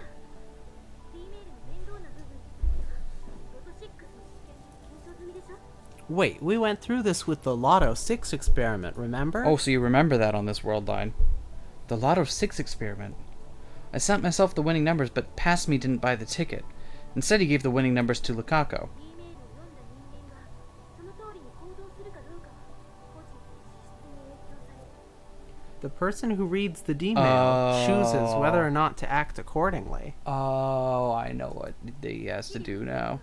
D メールの面倒な部分についてはロト6の実験で検証済みでしょ Wait, we went through this with the Lotto 6 experiment, remember? Oh, so you remember that on this world line. The Lotto 6 experiment. I sent myself the winning numbers, but past me didn't buy the ticket. Instead, he gave the winning numbers to Lukako. D メールを読んだ人間がその通りに行動するかどうかは個人の資質に影響される The person who reads the D-mail Oh. chooses whether or not to act accordingly. Oh, I know what he has to do now.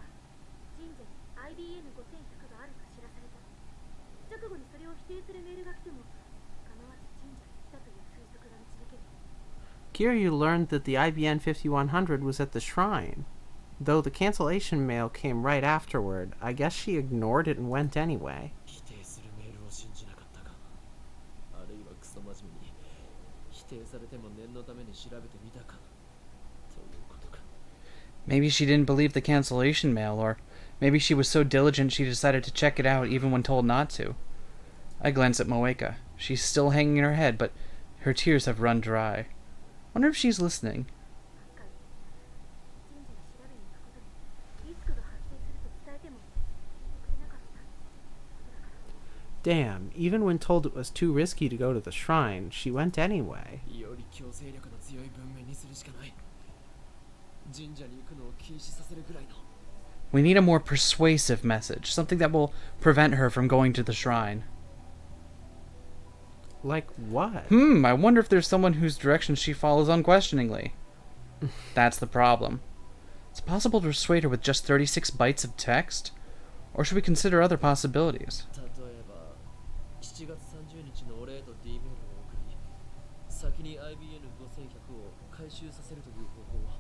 神社に IBN5100 があると知らされた直後にそれを否定するメールが来ても構わず神社に行ったという推測が導ける Here you learned that the IBN 5100 was at the shrine. Though the cancellation mail came right afterward, I guess she ignored it and went anyway. 否定するメールを信じなかったか、あるいはクソ真面目に否定されても念のために調べてみたかということか。 Maybe she didn't believe the cancellation mail, or maybe she was so diligent she decided to check it out even when told not to. I glance at Moeka. She's still hanging her head, but her tears have run dry. Wonder if she's listening. 神社に調べに行くことでリスクが発生すると伝えても聞いてくれなかった。 Damn, even when told it was too risky to go to the shrine, she went anyway. より強制力の強い文面にするしかない。神社に行くのを禁止させるくらいの。 We need a more persuasive message, something that will prevent her from going to the shrine. Like what? I wonder if there's someone whose directions she follows unquestioningly. That's the problem. It's possible to persuade her with just 36 bytes of text? Or should we consider other possibilities? 例えば7月30日のお礼と D メールを送り、先に IBN5100 を回収させるという方法は。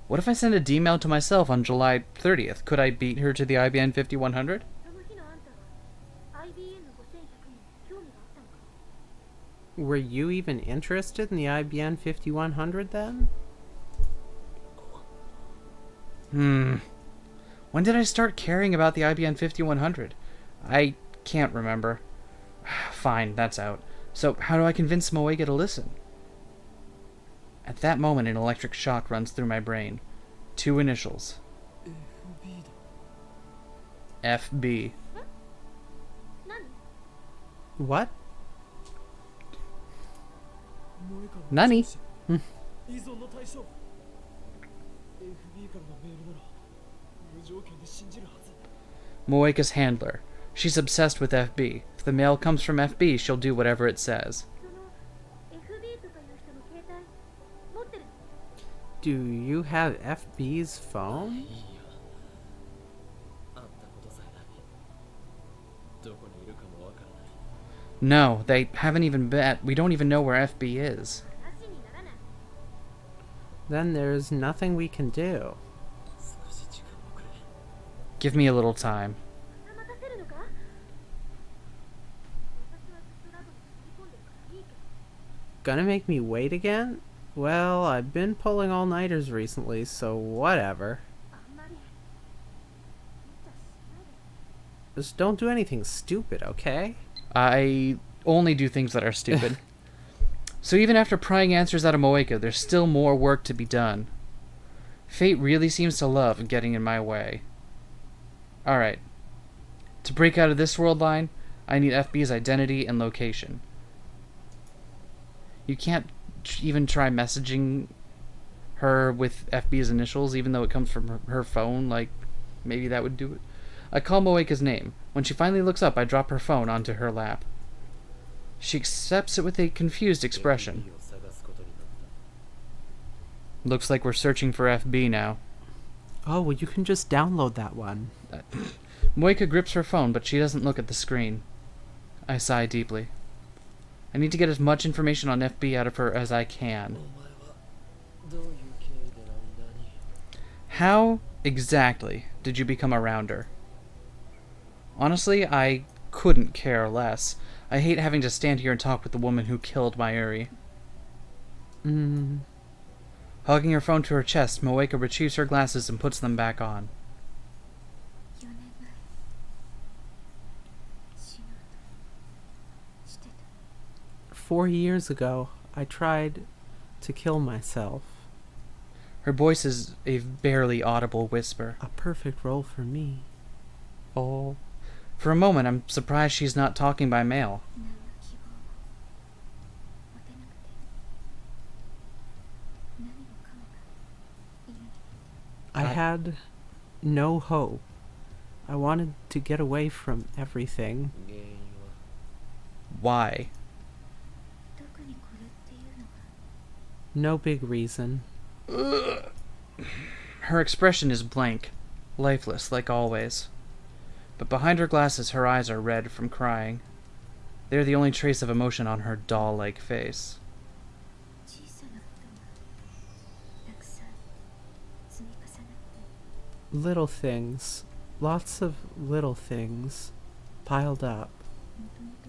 What if I send a D-mail to myself on July 30th? Could I beat her to the IBN 5100? その日のあんたは IBN 5100に興味があったのか。 Were you even interested in the IBN 5100 then? When did I start caring about the IBN 5100? I can't remember. Fine, that's out. So how do I convince Moeka to listen? At that moment, an electric shock runs through my brain. 2 initials. FB だ。 FB. 何？ What? 萌香の Nani? 依存の対象。FB からのメールなら無条件で信じるはず。 Moeka's handler. She's obsessed with FB. If the mail comes from FB, she'll do whatever it says. その FB とかいう人の携帯持ってる？ Do you have FB's い phone? いよ。あったことさえない。どこにいるかもわからない。 No, they haven't even bet. We don't even know where FB is. 話にならない。 Then there's nothing we can do. 少し時間をくれ。 Give me a little time. また待たせるのか？私はずっとラボに乗り込んでるからいいけど。 Gonna make me wait again? Well, I've been pulling all-nighters recently, so whatever. あんまり無茶しないで。 Just don't do anything stupid, okay? I only do things that are stupid. So even after prying answers out of Moeka, there's still more work to be done. Fate really seems to love getting in my way. Alright. To break out of this world line, I need FB's identity and location. You can't even try messaging her with FB's initials, even though it comes from her phone. Like, maybe that would do it. I call Moeka's name. When she finally looks up, I drop her phone onto her lap. She accepts it with a confused expression. FB を探すことになった。 Looks like we're searching for FB now. Oh, well, you can just download that one. Moeka grips her phone, but she doesn't look at the screen. I sigh deeply. I need to get as much information on FB out of her as I お can. 前はどういう経緯でラウンダーに。 How exactly did you become a rounder? Honestly, I couldn't care less. I hate having to stand here and talk with the woman who killed Mayuri. Hugging her phone to her chest, Moeka retrieves her glasses and puts them back on. 4年前死のうとしてた。 4 years ago, I tried to kill myself. Her voice is a barely audible whisper. A perfect role for me. Oh. For a moment, I'm surprised she's not talking by mail. 何の希望も持てなくて何もかもが嫌になって I had no hope. I wanted to get away from everything. 原因は Why? 特にこれっていうのが No big reason. Her expression is blank, lifeless like always. But behind her glasses, her eyes are red from crying. They're the only trace of emotion on her doll-like face. 小さなことがたくさん積み重なって Little things. Lots of little things. Piled up. もともと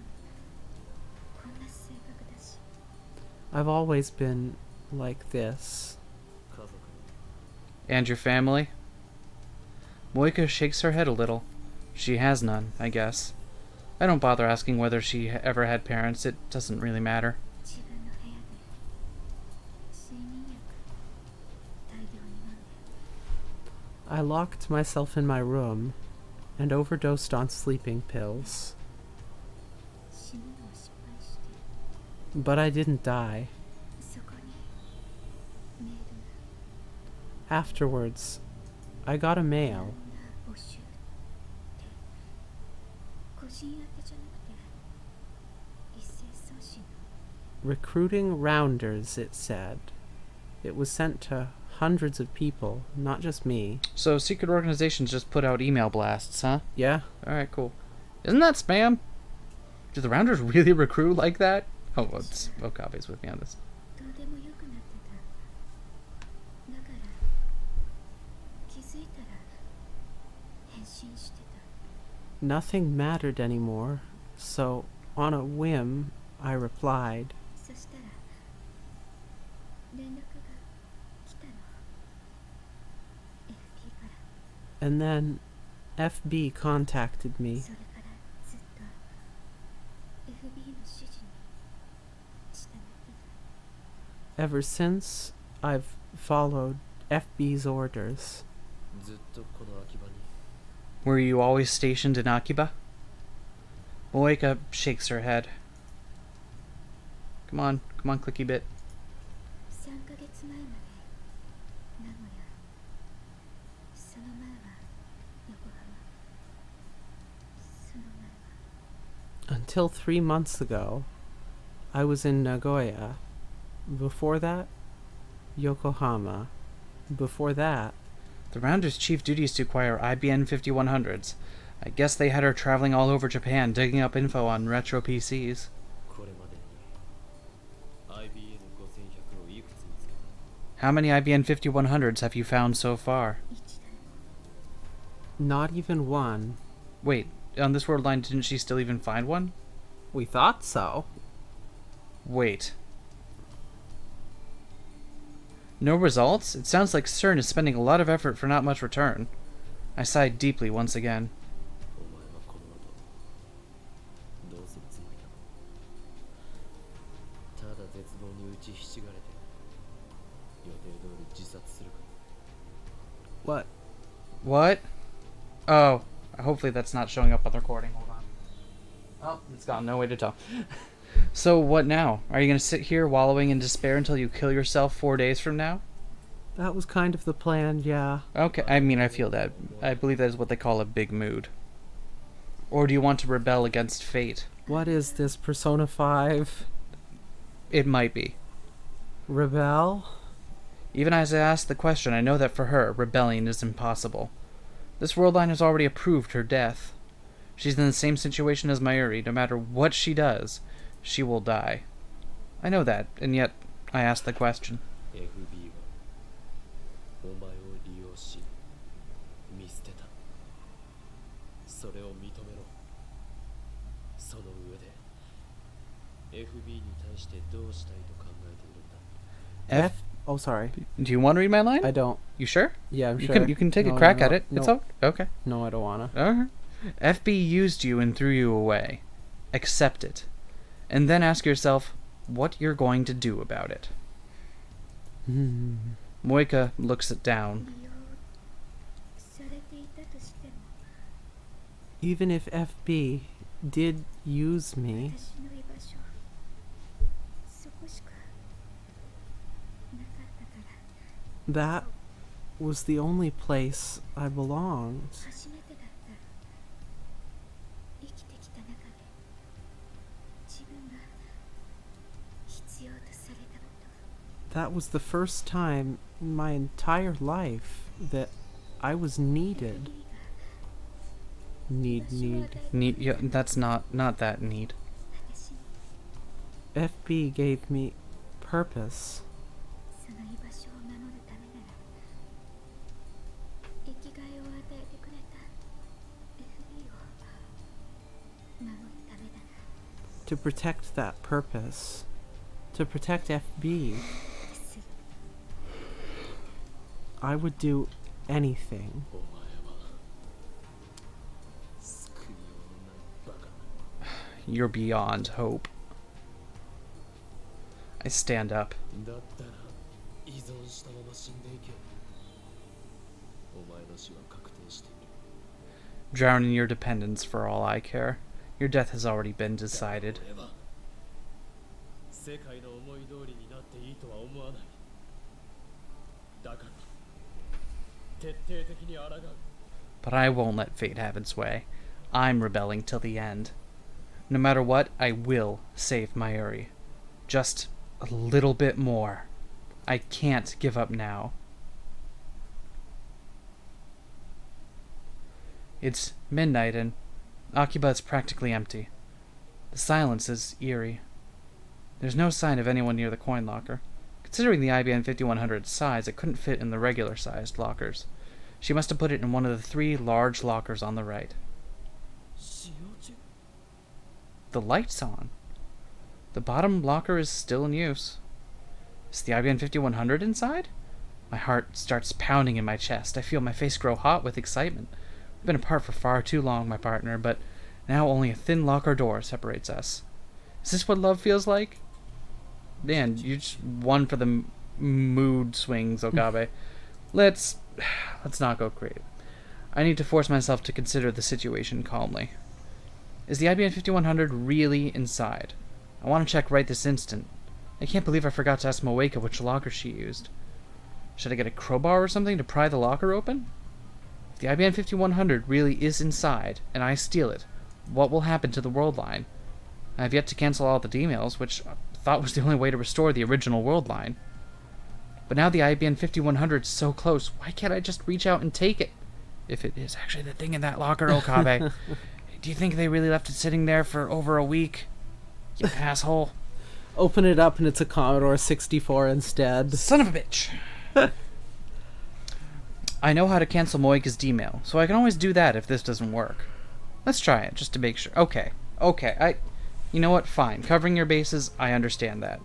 こんな性格だし I've always been like this. 家族 And your family? Moika shakes her head a little. She has none, I guess. I don't bother asking whether she ever had parents. It doesn't really matter. 自分の部屋で睡眠薬大量に飲んで I locked myself in my room and overdosed on sleeping pills. 死ぬのを失敗して But I didn't die. そこにメールが Afterwards, I got a mail. 募集って個人宛てじゃなくて一斉送信の Recruiting rounders, it said. It was sent to hundreds of people, not just me. So secret organizations just put out email blasts, huh? Yeah? Alright, cool. Isn't that spam? Do the rounders really recruit like that? Oh, well, Okabe's with me on this. どうでもよくなってただから気づいたら返信してた Nothing mattered anymore, so on a whim, I replied. そしたら連絡が来たの FP から And then FB contacted me. それからずっと FB の指示に従ってた Ever since, I've followed FB's orders. ずっとこの秋葉に Were you always stationed in Akiba? Moika shakes her head. Come on, Clicky Bit. 3ヶ月前まで名古屋その前は横浜その前は Until 3 months ago, I was in Nagoya. Before that, Yokohama. Before that, The Rounder's chief duty is to acquire IBM 5100s. I guess they had her traveling all over Japan digging up info on retro PCs. これまでに IBN5100 をいくつ見つけた How many IBM 5100s have you found so far? 一台も not even one. Wait, on this world line, didn't she still even find one? We thought so. Wait. No results? It sounds like CERN is spending a lot of effort for not much return. I sighed deeply once again. お前はこの後どうするつもりだただ絶望に打ちひしがれて予定通り自殺するか What? What? Oh, hopefully that's not showing up on the recording. Hold on. Oh, it's gone. No way to tell. So what now? Are you going to sit here wallowing in despair until you kill yourself 4 days from now? That was kind of the plan, yeah. Okay, I mean, I feel that. I believe that is what they call a big mood. Or do you want to rebel against fate? What is this, Persona 5? It might be. Rebel? Even as I ask the question, I know that for her, rebellion is impossible. This world line has already approved her death. She's in the same situation as Mayuri. No matter what she does, she will die. I know that, and yet I ask the question. FB はお前を利用し見捨てたそれを認めろその上で FB に対してどうしたいと考えているんだ Oh, sorry. Do you want to read my line? I don't. You sure? Yeah, I'm You sure. can take No, a crack no, at it. no, It's no. okay. No, I don't wanna. Alright. FB used you and threw you away. Accept it. And then ask yourself what you're going to do about it. Moika looks it down. 利用されていたとしても Even if FB did use me, 私の居場所そこしかなかったから that was the only place I belonged. 初めてだった生きてきた中で自分が必要とされたこと That was the first time in my entire life that I was needed. Need. Neat. Yeah, that's not that neat. 私に FB gave me purpose. その居場所を守るためなら生きがいを to protect that purpose. To protect FB. です。 I would do anything. お前は救いようのないバカ You're beyond hope. I stand up. だったら依存したまま死んでいけ。お前の死は確定している。 Drown in your dependence for all I care. Your death has already been decided. 俺は世界の思い通りになっていいとは思わない。だから徹底的に抗う。 But I won't let fate have its way. I'm rebelling till the end. No matter what, I will save Mayuri. Just a little bit more. I can't give up now. It's midnight and Akiba is practically empty. The silence is eerie. There's no sign of anyone near the coin locker. Considering the IBM 5100's size, it couldn't fit in the regular-sized lockers. She must have put it in one of the 3 large lockers on the right. 使用中。 The light's on. The bottom locker is still in use. Is the IBM 5100 inside? My heart starts pounding in my chest. I feel my face grow hot with excitement. We've been apart for far too long, my partner, but now only a thin locker door separates us. Is this what love feels like? Man, you just won for the mood swings, Okabe. Let's not go creative. I need to force myself to consider the situation calmly. Is the IBM 5100 really inside? I want to check right this instant. I can't believe I forgot to ask Moeka which locker she used. Should I get a crowbar or something to pry the locker open? If the IBM 5100 really is inside, and I steal it, what will happen to the world line? I have yet to cancel all the emails, which I thought was the only way to restore the original world line. But now the IBM 5100 is so close, why can't I just reach out and take it? If it is actually the thing in that locker, Okabe. Do you think they really left it sitting there for over a week? You asshole. Open it up and it's a Commodore 64 instead. Son of a bitch. I know how to cancel Moika's D-mail, so I can always do that if this doesn't work. Let's try it, just to make sure. Okay, you know what? Fine. Covering your bases, I understand that.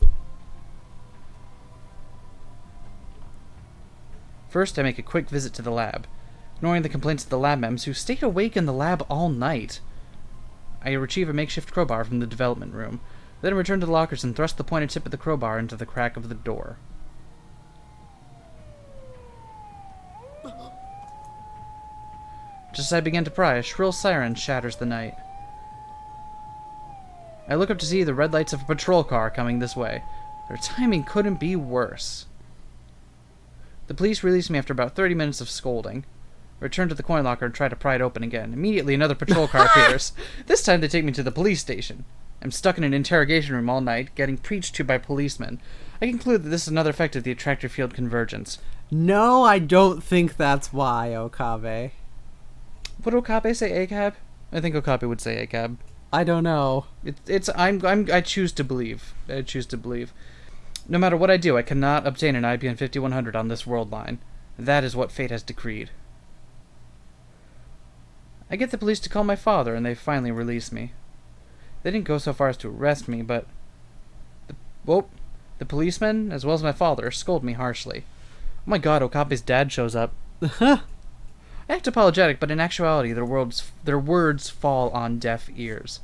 First, I make a quick visit to the lab. Ignoring the complaints of the lab mems who stayed awake in the lab all night, I retrieve a makeshift crowbar from the development room, then return to the lockers and thrust the pointed tip of the crowbar into the crack of the door. Just as I begin to pry, a shrill siren shatters the night. I look up to see the red lights of a patrol car coming this way. Their timing couldn't be worse. The police release me after about 30 minutes of scolding. I return to the coin locker and try to pry it open again. Immediately, another patrol car appears. This time, they take me to the police station. I'm stuck in an interrogation room all night, getting preached to by policemen. I conclude that this is another effect of the attractor field convergence. No, I don't think that's why, Okabe. Would Okabe say ACAB? I think Okabe would say ACAB. I don't know. I choose to believe. I choose to believe. No matter what I do, I cannot obtain an IBM 5100 on this world line. That is what fate has decreed. I get the police to call my father, and they finally release me. They didn't go so far as to arrest me, but the policemen, as well as my father, scold me harshly. Oh my god, Okabe's dad shows up. I act apologetic, but in actuality, their words fall on deaf ears.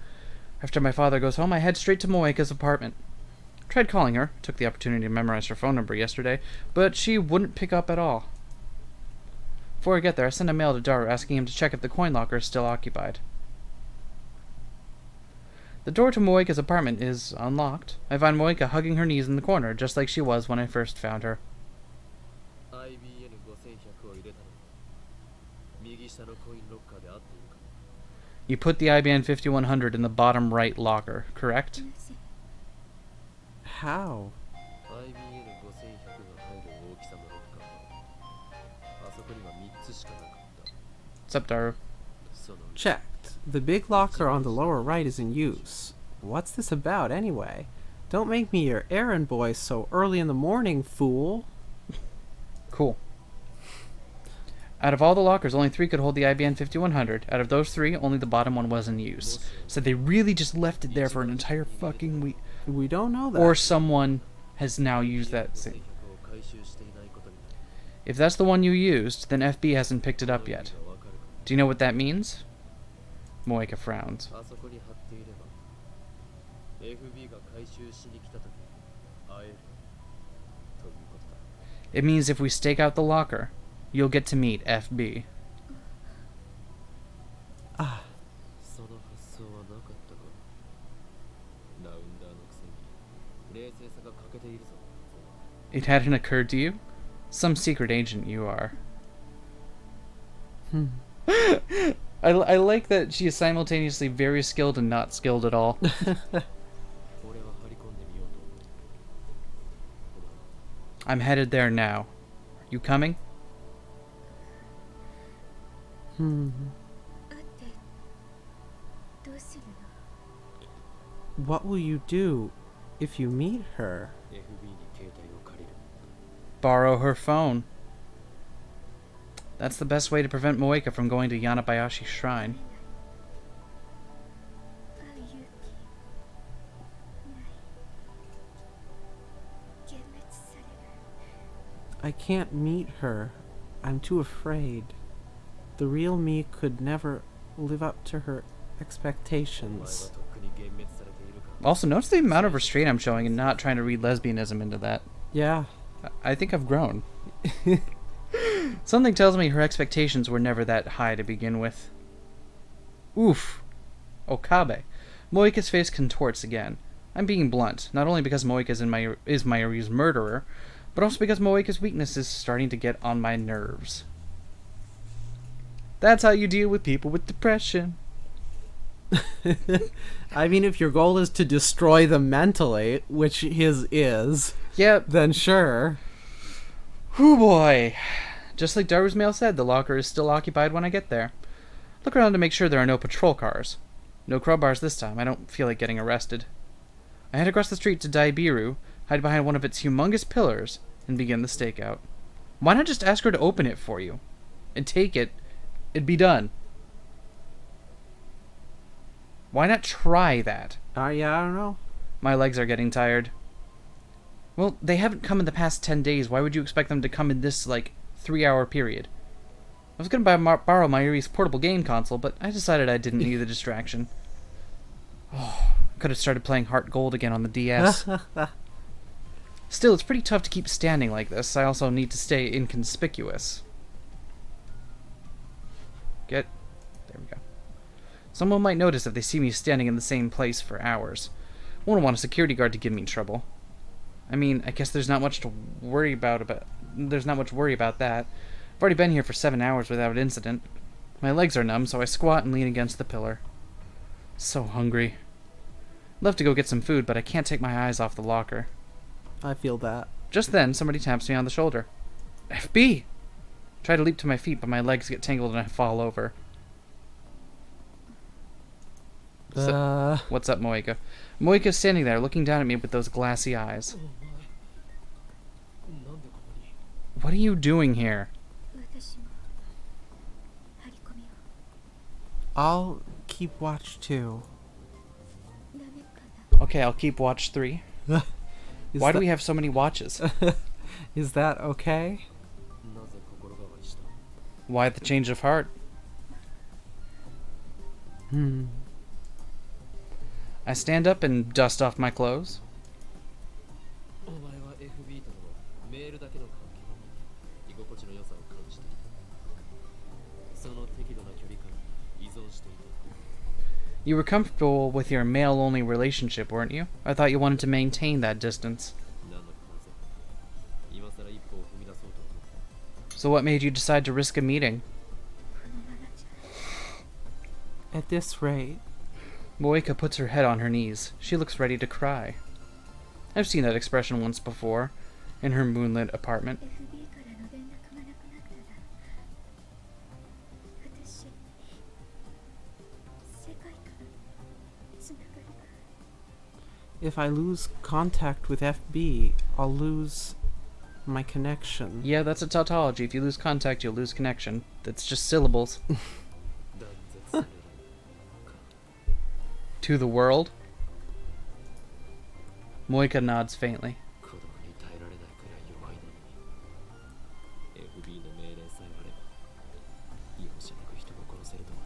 After my father goes home, I head straight to Moeka's apartment. Tried calling her, took the opportunity to memorize her phone number yesterday, but she wouldn't pick up at all. Before I get there, I send a mail to Daru asking him to check if the coin locker is still occupied. The door to Moeka's apartment is unlocked. I find Moeka hugging her knees in the corner, just like she was when I first found her. IBN 5100を入れたのは右下のコインロッカーで合っているか。 You put the IBM 5100 in the bottom right locker, correct? 同じ How? IBN 5100が入る大きさのロッカーはあそこには3つしかなかった。 What's up, Daru? その Checked. The big locker on the lower right is in use. What's this about, anyway? Don't make me your errand boy so early in the morning, fool. Cool. Out of all the lockers, only 3 could hold the IBN 5100. Out of those 3, only the bottom one was in use. So they really just left it there for an entire fucking week. We don't know that. Or someone has now used that same. If that's the one you used, then FB hasn't picked it up yet. Do you know what that means? Moika frowns. It means if we stake out the locker, you'll get to meet FB. Ah. It hadn't occurred to you? Some secret agent you are. I like that she is simultaneously very skilled and not skilled at all. I'm headed there now. You coming? 会ってどうするの？ What will you do if you meet her? Borrow her phone. That's the best way to prevent Moika from going to Yanabayashi Shrine. 会う勇気ない。幻滅される。 I can't meet her. I'm too afraid. The real me could never live up to her expectations. Also, notice the amount of restraint I'm showing and not trying to read lesbianism into that. Yeah. I think I've grown. Something tells me her expectations were never that high to begin with. Oof. Okabe. Moika's face contorts again. I'm being blunt, not only because Moika is Mayuri's murderer, but also because Moika's weakness is starting to get on my nerves. That's how you deal with people with depression. I mean, if your goal is to destroy them mentally, which his is, Yep. then sure. Whew boy. Just like Daru's mail said, the locker is still occupied when I get there. Look around to make sure there are no patrol cars. No crowbars this time. I don't feel like getting arrested. I head across the street to Daibiru, hide behind one of its humongous pillars, and begin the stakeout. Why not just ask her to open it for you? And take it. It'd be done. Why not try that? Yeah, I don't know. My legs are getting tired. Well, they haven't come in the past 10 days. Why would you expect them to come in this, 3-hour period? I was going to borrow Mayuri's portable game console, but I decided I didn't need the distraction. Oh, I could have started playing Heart Gold again on the DS. Still, it's pretty tough to keep standing like this. I also need to stay inconspicuous. There we go. Someone might notice if they see me standing in the same place for hours. Won't want a security guard to give me trouble. I mean, I guess there's not much to worry about there's not much worry about that. I've already been here for 7 hours without incident. My legs are numb, so I squat and lean against the pillar. So hungry. I'd love to go get some food, but I can't take my eyes off the locker. I feel that. Just then, somebody taps me on the shoulder. FB! Try to leap to my feet, but my legs get tangled and I fall over. What's up, Moika? Moika's standing there, looking down at me with those glassy eyes. What are you doing here? 私も張り込みを I'll keep watch too. ダメかな。 Okay, I'll keep watch 3. Is Why do that- we have so many watches? Is that okay? Why the change of heart? I stand up and dust off my clothes. お前は FB とのメールだけの関係に居心地の良さを感じていた。その適度な距離感に依存していた。 You were comfortable with your male-only relationship, weren't you? I thought you wanted to maintain that distance. 何の可能性も今更一歩を踏み出そうと思った。 So what made you decide to risk a meeting? このままじゃ At this rate. Moika puts her head on her knees. She looks ready to cry. I've seen that expression once before, in her moonlit apartment. FB からの連絡がなくなったら私世界とつながる。 If I lose contact with FB, I'll lose My connection. Yeah, that's a tautology. If you lose contact, you'll lose connection. That's just syllables. 断絶される To the world? Moika nods faintly. 孤独に耐えられないくらい弱いのに FB の命令さえあれば容赦なく人を殺せるのか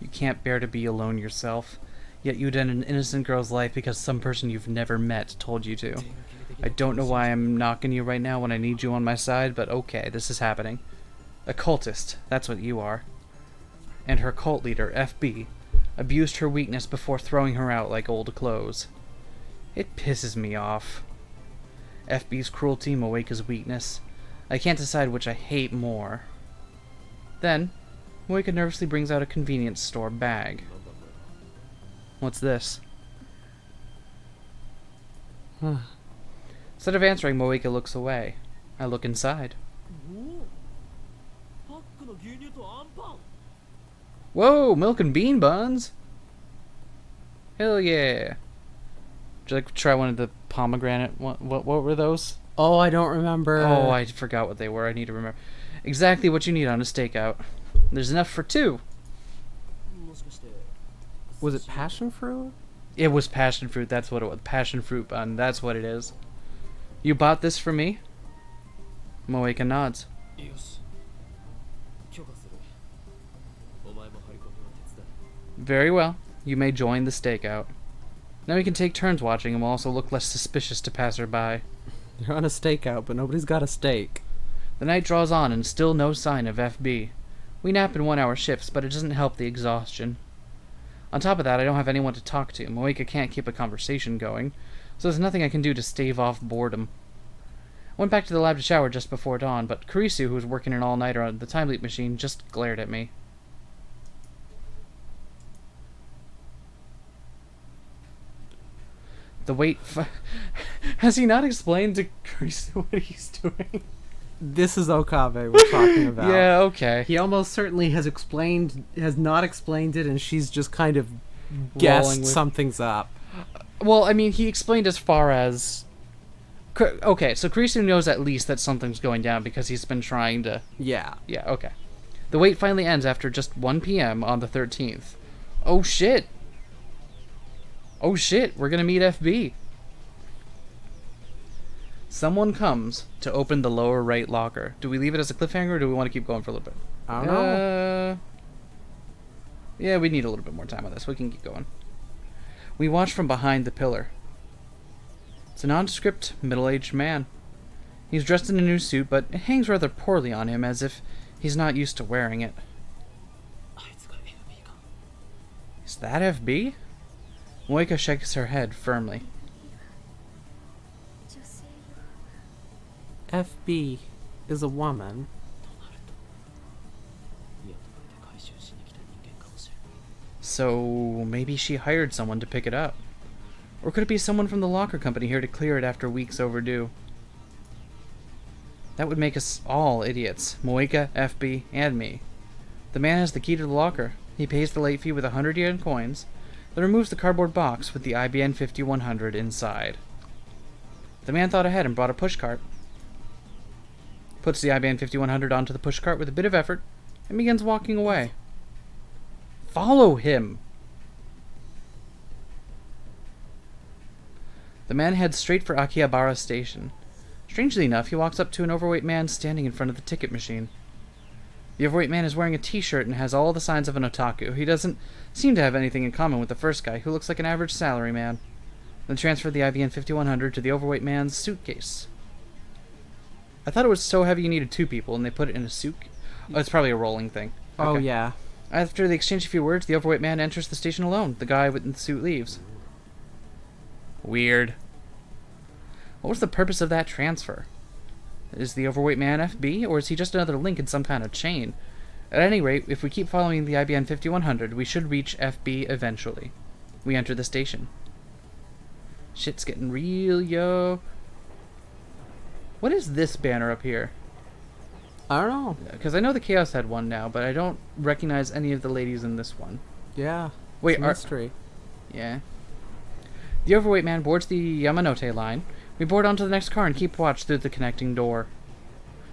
You can't bear to be alone yourself. Yet you'd end an innocent girl's life because some person you've never met told you to. I don't know why I'm knocking you right now when I need you on my side, but okay, this is happening. A cultist, that's what you are. And her cult leader, FB, abused her weakness before throwing her out like old clothes. It pisses me off. FB's cruelty, Moeka's weakness. I can't decide which I hate more. Then, Moeka nervously brings out a convenience store bag. What's this? Instead of answering, Moeka looks away. I look inside. パックの牛乳とアンパン Whoa, milk and bean buns! Hell yeah! Would you like to try one of the pomegranate? What were those? Oh, I don't remember. Oh, I forgot what they were. I need to remember. Exactly what you need on a stakeout. There's enough for 2. もしかして Was it passion fruit? It was passion fruit. That's what it was. Passion fruit bun. That's what it is. You bought this for me? Moeka nods. よし許可するお前も張り込みを手伝え Very well. You may join the stakeout. Now we can take turns watching and will also look less suspicious to passerby. You're on a stakeout, but nobody's got a steak. The night draws on and still no sign of FB. We nap in 1-hour shifts, but it doesn't help the exhaustion. On top of that, I don't have anyone to talk to. Moeka can't keep a conversation going, so there's nothing I can do to stave off boredom. I went back to the lab to shower just before dawn, but Kurisu, who was working an all-nighter on the time leap machine, just glared at me. The wait... Has he not explained to Kurisu what he's doing? This is Okabe we're talking about. Yeah, okay. He almost certainly has not explained it, and she's just kind of guessed with- something's up. Well, I mean, he explained as far as... Okay, so Kurisu knows at least that something's going down because he's been trying to... Yeah. Yeah, okay. The wait finally ends after just 1 p.m. on the 13th. Oh shit! Oh shit, we're gonna meet FB. Someone comes to open the lower right locker. Do we leave it as a cliffhanger or do we want to keep going for a little bit? I don't know. Yeah, we need a little bit more time on this. We can keep going. We watch from behind the pillar. It's a nondescript, middle-aged man. He's dressed in a new suit, but it hangs rather poorly on him, as if he's not used to wearing it. あいつが FB か Is that FB? Moeka shakes her head firmly. 女性よ FB is a woman. となると雇われて回収しに来た人間かもしれない So, maybe she hired someone to pick it up. Or could it be someone from the locker company here to clear it after weeks overdue? That would make us all idiots. Moeka, FB, and me. The man has the key to the locker. He pays the late fee with 100 yen coins, then removes the cardboard box with the IBN 5100 inside. The man thought ahead and brought a pushcart. Puts the IBN 5100 onto the pushcart with a bit of effort, and begins walking away. Follow him! The man heads straight for Akihabara Station. Strangely enough, he walks up to an overweight man standing in front of the ticket machine. The overweight man is wearing a t-shirt and has all the signs of an otaku. He doesn't seem to have anything in common with the first guy, who looks like an average salaryman. Then transfer the IBN 5100 to the overweight man's suitcase. I thought it was so heavy you needed 2 people, and they put it in a suit. Oh, it's probably a rolling thing. Oh, Okay. yeah. After they exchange a few words, the overweight man enters the station alone. The guy in the suit leaves. Weird. What was the purpose of that transfer? Is the overweight man FB, or is he just another link in some kind of chain? At any rate, if we keep following the IBN 5100, we should reach FB eventually. We enter the station. Shit's getting real, yo. What is this banner up here? I don't know. Because I know the Chaos had one now, but I don't recognize any of the ladies in this one. Yeah. Wait, it's a mystery. Yeah. The overweight man boards the Yamanote line, We board onto the next car and keep watch through the connecting door.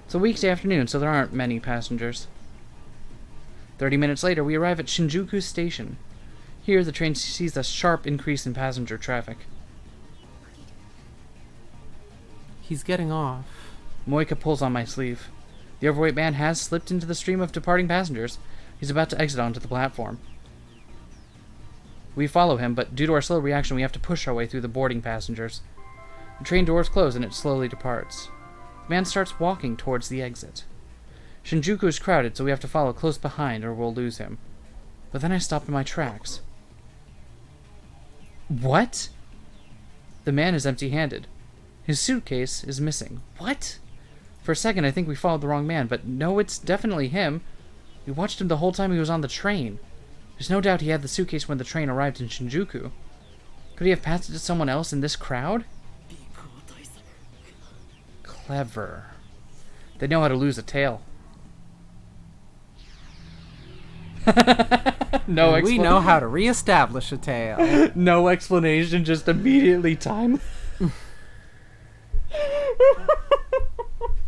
It's a weekday afternoon, so there aren't many passengers. 30 minutes later, we arrive at Shinjuku Station. Here, the train sees a sharp increase in passenger traffic. He's getting off. Moika pulls on my sleeve. The overweight man has slipped into the stream of departing passengers. He's about to exit onto the platform. We follow him, but due to our slow reaction, we have to push our way through the boarding passengers. The train doors close and it slowly departs. The man starts walking towards the exit. Shinjuku is crowded, so we have to follow close behind or we'll lose him. But then I stop in my tracks. What? The man is empty-handed. His suitcase is missing. What? For a second, I think we followed the wrong man, but no, it's definitely him. We watched him the whole time he was on the train. There's no doubt he had the suitcase when the train arrived in Shinjuku. Could he have passed it to someone else in this crowd? Clever. They know how to lose a tail. No And we know how to reestablish a tail. No explanation, just immediately time.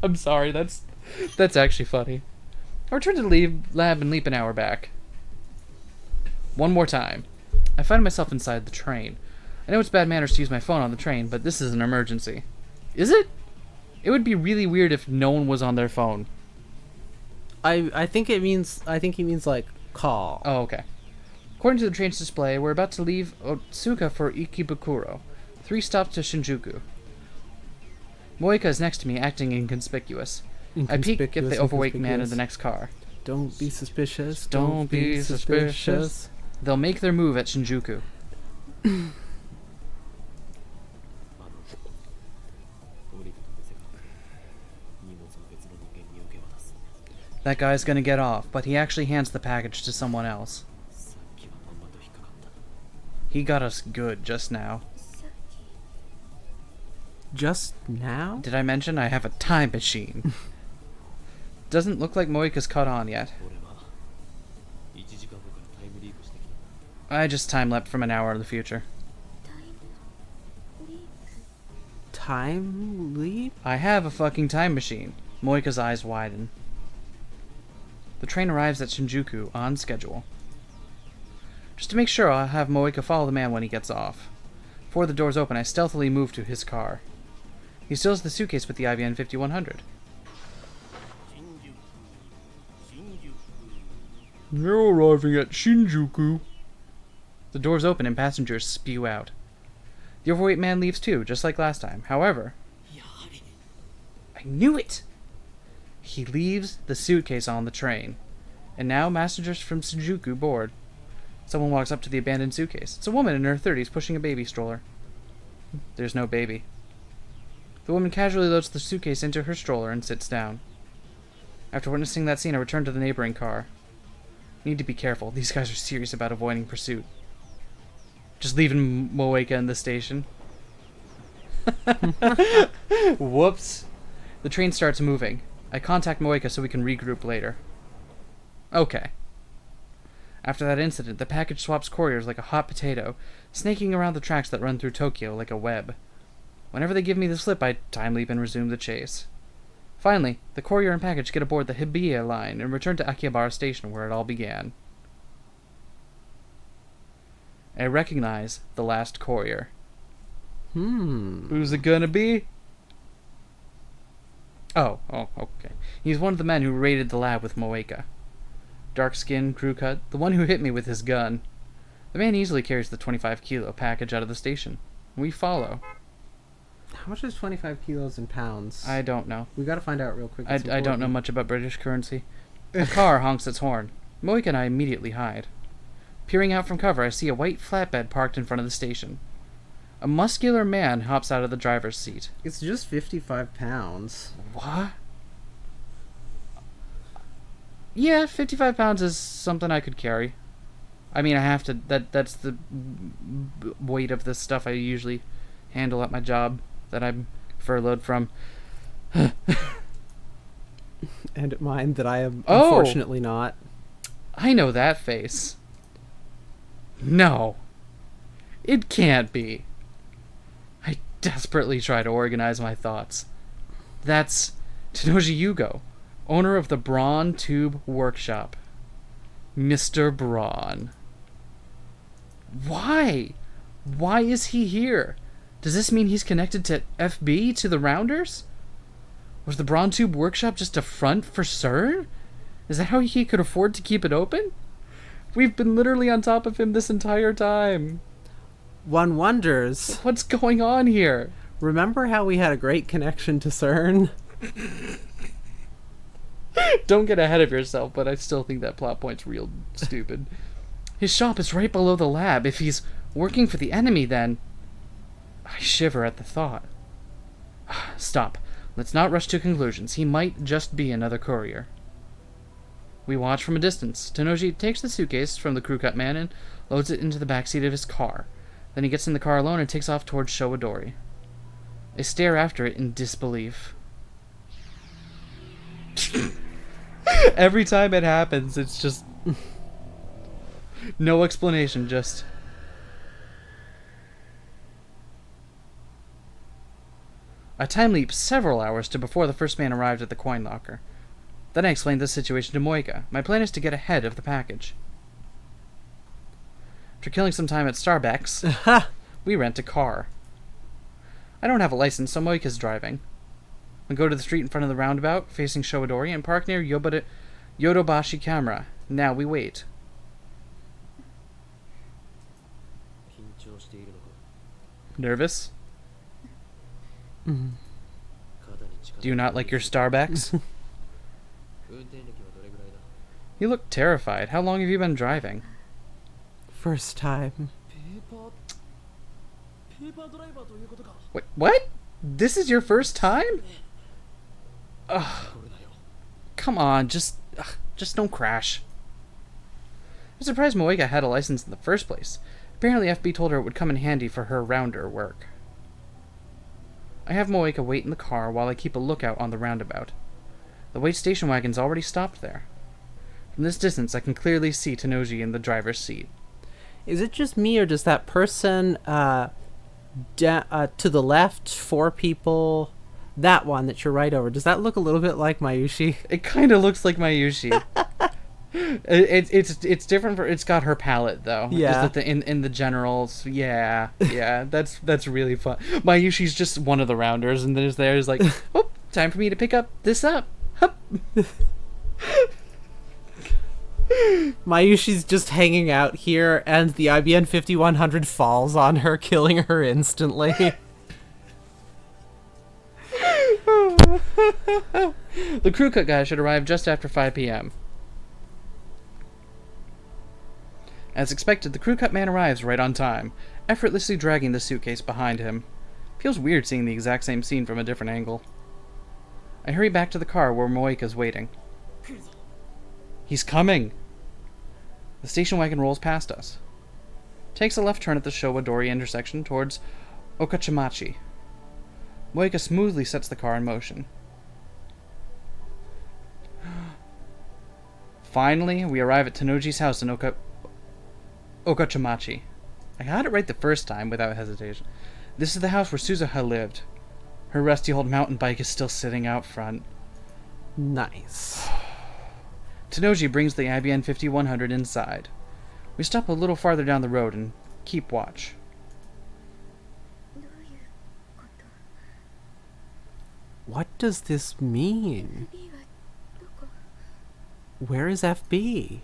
I'm sorry, that's actually funny. I return to the lab and leap an hour back. One more time. I find myself inside the train. I know it's bad manners to use my phone on the train, but this is an emergency. Is it? It would be really weird if no one was on their phone. I think he means like call. Oh, okay. According to the train's display, we're about to leave Otsuka for Ikebukuro. 3 stops to Shinjuku. Moika is next to me, acting inconspicuous. I peek at the overweight man in the next car. Don't be suspicious. Don't be suspicious. They'll make their move at Shinjuku. That guy's gonna get off, but he actually hands the package to someone else. He got us good just now. Just now? Did I mention I have a time machine? Doesn't look like Moika's caught on yet. I just time-leapt from an hour in the future. Time leap? I have a fucking time machine. Moika's eyes widen. The train arrives at Shinjuku on schedule. Just to make sure, I'll have Moika follow the man when he gets off. Before the doors open, I stealthily move to his car. He steals the suitcase with the IBN 5100. They're arriving at Shinjuku. The doors open and passengers spew out. The overweight man leaves too, just like last time. However, I knew it! He leaves the suitcase on the train. And now passengers from Shinjuku board. Someone walks up to the abandoned suitcase. It's a woman in her 30s pushing a baby stroller. There's no baby. The woman casually loads the suitcase into her stroller and sits down. After witnessing that scene, I return to the neighboring car. Need to be careful. These guys are serious about avoiding pursuit. Just leaving Moeka in the station. Whoops. The train starts moving. I contact Moeka so we can regroup later. Okay. After that incident, the package swaps couriers like a hot potato, snaking around the tracks that run through Tokyo like a web. Whenever they give me the slip, I time leap and resume the chase. Finally, the courier and package get aboard the Hibiya line and return to Akihabara Station where it all began. I recognize the last courier. Who's it gonna be? Oh, okay. He's one of the men who raided the lab with Moeka. Dark skin, crew cut, the one who hit me with his gun. The man easily carries the 25-kilo package out of the station. We follow. How much is 25 kilos in pounds? I don't know. We gotta find out real quick. I don't know much about British currency. A car honks its horn. Moeka and I immediately hide. Peering out from cover, I see a white flatbed parked in front of the station. A muscular man hops out of the driver's seat. It's just 55 pounds. What? Yeah, 55 pounds is something I could carry. I mean, I have to... That's the weight of the stuff I usually handle at my job that I'm furloughed from. And at mine that I am unfortunately not. I know that face. No. It can't be. I desperately try to organize my thoughts. That's Tanoji Yugo, owner of the Brawn Tube Workshop. Mr. Brawn. Why? Why is he here? Does this mean he's connected to FB, to the Rounders? Was the Brawn Tube Workshop just a front for CERN? Is that how he could afford to keep it open? We've been literally on top of him this entire time. One wonders. What's going on here? Remember how we had a great connection to CERN? Don't get ahead of yourself, but I still think that plot point's real stupid. His shop is right below the lab. If he's working for the enemy, then... I shiver at the thought. Stop. Let's not rush to conclusions. He might just be another courier. We watch from a distance. Tanoji takes the suitcase from the crew cut man and loads it into the backseat of his car. Then he gets in the car alone and takes off towards Showadori. I stare after it in disbelief. Every time it happens, it's just... no explanation, just... I time leap several hours to before the first man arrived at the coin locker. Then I explained the situation to Moika. My plan is to get ahead of the package. After killing some time at Starbucks, we rent a car. I don't have a license, so Moika's driving. We go to the street in front of the roundabout, facing Showadori, and park near Yodobashi Camera. Now we wait. Nervous? Do you not like your Starbucks? You look terrified. How long have you been driving? First time. Wait, what? This is your first time? Ugh. Come on, just don't crash. I'm surprised Moika had a license in the first place. Apparently FB told her it would come in handy for her rounder work. I have Moika wait in the car while I keep a lookout on the roundabout. The white station wagon's already stopped there. From this distance, I can clearly see Tanoji in the driver's seat. Is it just me, or does that person to the left, 4 people, that one that you're right over, does that look a little bit like Mayushi? It kind of looks like Mayushi. It's different. It's got her palette though. Yeah. Just that in the generals. Yeah. That's really fun. Mayushi's just one of the rounders, and there's like, oh, time for me to pick up this up. Hup. Mayushi's just hanging out here, and the IBN 5100 falls on her, killing her instantly. The crew cut guy should arrive just after 5 p.m. As expected, the crew cut man arrives right on time, effortlessly dragging the suitcase behind him. Feels weird seeing the exact same scene from a different angle. I hurry back to the car where Moika's waiting. He's coming! The station wagon rolls past us. Takes a left turn at the Showadori intersection towards Okachimachi. Moika smoothly sets the car in motion. Finally, we arrive at Tanoji's house in Okachimachi. I got it right the first time without hesitation. This is the house where Suzuha lived. Her rusty old mountain bike is still sitting out front. Nice. Tanoji brings the IBN 5100 inside. We stop a little farther down the road and keep watch. What does this mean? Where is FB?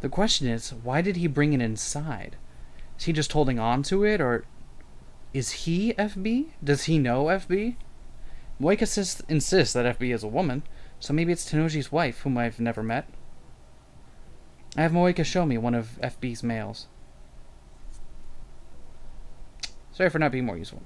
The question is, why did he bring it inside? Is he just holding on to it, or is he FB? Does he know FB? Moika insists that FB is a woman, so maybe it's Tanoji's wife, whom I've never met. I have Moika show me one of FB's mails. Sorry for not being more useful.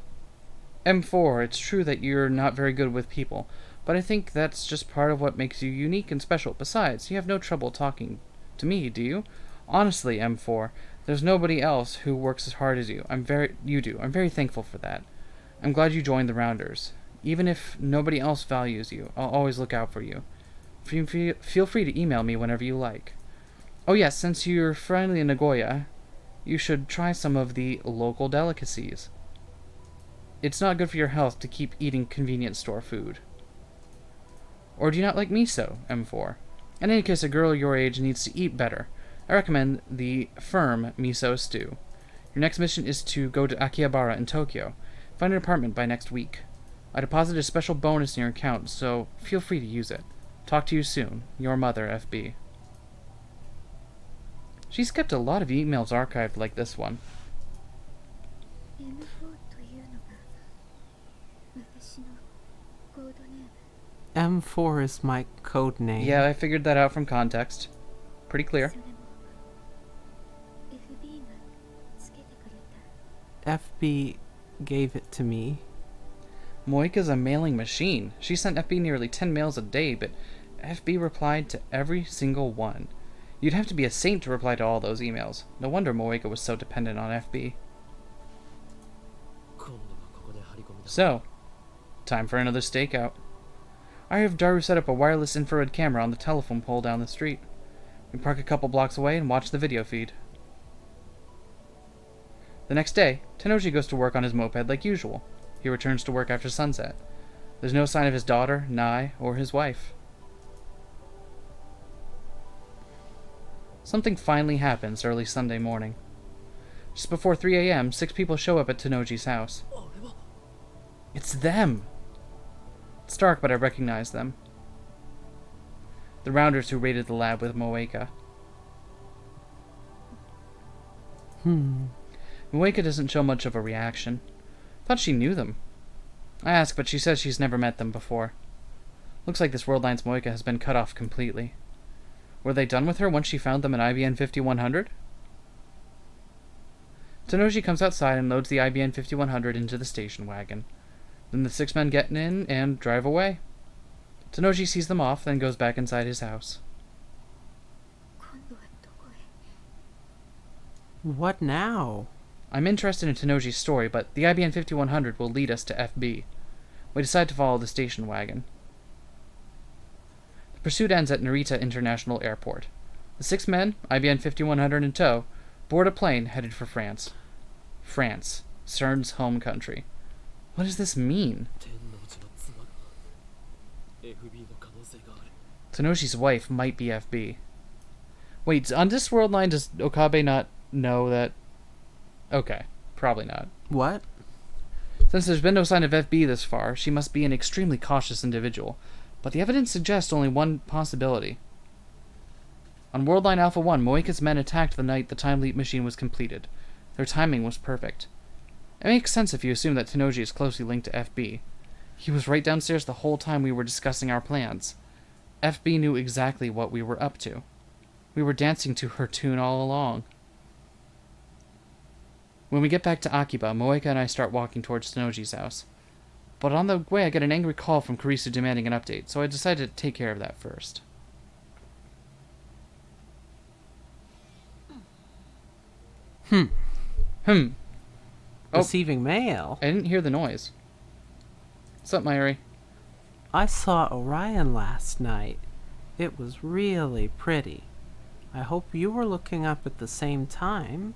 M4, it's true that you're not very good with people, but I think that's just part of what makes you unique and special. Besides, you have no trouble talking to me, do you? Honestly, M4, there's nobody else who works as hard as you. You do. I'm very thankful for that. I'm glad you joined the Rounders. Even if nobody else values you, I'll always look out for you. Feel free to email me whenever you like. Oh yes, since you're friendly in Nagoya, you should try some of the local delicacies. It's not good for your health to keep eating convenience store food. Or do you not like miso, M4? In any case, a girl your age needs to eat better. I recommend the firm miso stew. Your next mission is to go to Akihabara in Tokyo. Find an apartment by next week. I deposited a special bonus in your account, so feel free to use it. Talk to you soon. Your mother, FB. She's kept a lot of emails archived like this one. M4 というのが私のコードネーム。 M4 is my code name. Yeah, I figured that out from context. Pretty clear. それも FB がつけてくれた。 FB gave it to me. Moika's a mailing machine. She sent FB nearly 10 mails a day, but FB replied to every single one. You'd have to be a saint to reply to all those emails. No wonder Moika was so dependent on FB. So, time for another stakeout. I have Daru set up a wireless infrared camera on the telephone pole down the street. We park a couple blocks away and watch the video feed. The next day, Tenoji goes to work on his moped like usual. He returns to work after sunset. There's no sign of his daughter, Nai, or his wife. Something finally happens early Sunday morning. Just before 3 a.m., 6 people show up at Tenoji's house. It's them! It's dark, but I recognize them. The rounders who raided the lab with Moeka. Moeka doesn't show much of a reaction. Thought she knew them. I ask, but she says she's never met them before. Looks like this Worldline's Moeka has been cut off completely. Were they done with her once she found them in IBN 5100? Tenoji comes outside and loads the IBN 5100 into the station wagon. Then the 6 men get in and drive away. Tenoji sees them off, then goes back inside his house. 今度はどこへ？ What now? I'm interested in Tenoji's story, but the IBN 5100 will lead us to FB. We decide to follow the station wagon. The pursuit ends at Narita International Airport. The 6 men, IBN 5100 in tow, board a plane headed for France. France, CERN's home country. What does this mean? Tenoji's wife might be FB. Wait, on this world line, does Okabe not know that... Okay, probably not. What? Since there's been no sign of FB this far, she must be an extremely cautious individual. But the evidence suggests only one possibility. On Worldline Alpha 1, Moeka's men attacked the night the time leap machine was completed. Their timing was perfect. It makes sense if you assume that Tenoji is closely linked to FB. He was right downstairs the whole time we were discussing our plans. FB knew exactly what we were up to. We were dancing to her tune all along. When we get back to Akiba, Moeka and I start walking towards Tenoji's house. But on the way, I get an angry call from Kurisu demanding an update, so I decided to take care of that first. Receiving mail. I didn't hear the noise. What's up, Mayuri? I saw Orion last night. It was really pretty. I hope you were looking up at the same time,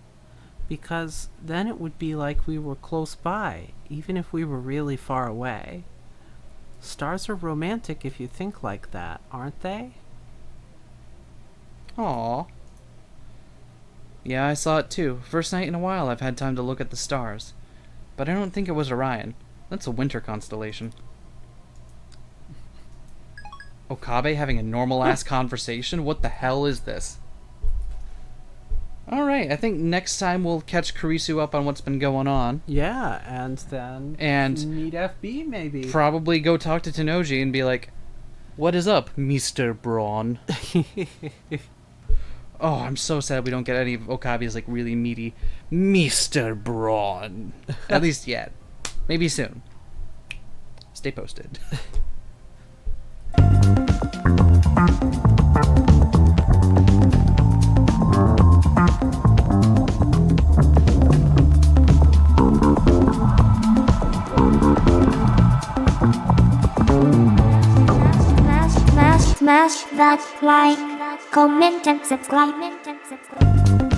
because then it would be like we were close by, even if we were really far away. Stars are romantic if you think like that, aren't they? Aww. Yeah, I saw it too. First night in a while I've had time to look at the stars. But I don't think it was Orion. That's a winter constellation. Okabe having a normal-ass conversation? What the hell is this? Alright, I think next time we'll catch Kurisu up on what's been going on. Yeah, and then meet FB maybe. Probably go talk to Tenoji and be like, "What is up, Mr. Braun?" Oh, I'm so sad we don't get any of Okabe's like really meaty Mr. Braun. At least yet. Maybe soon. Stay posted. smash that like, comment and subscribe.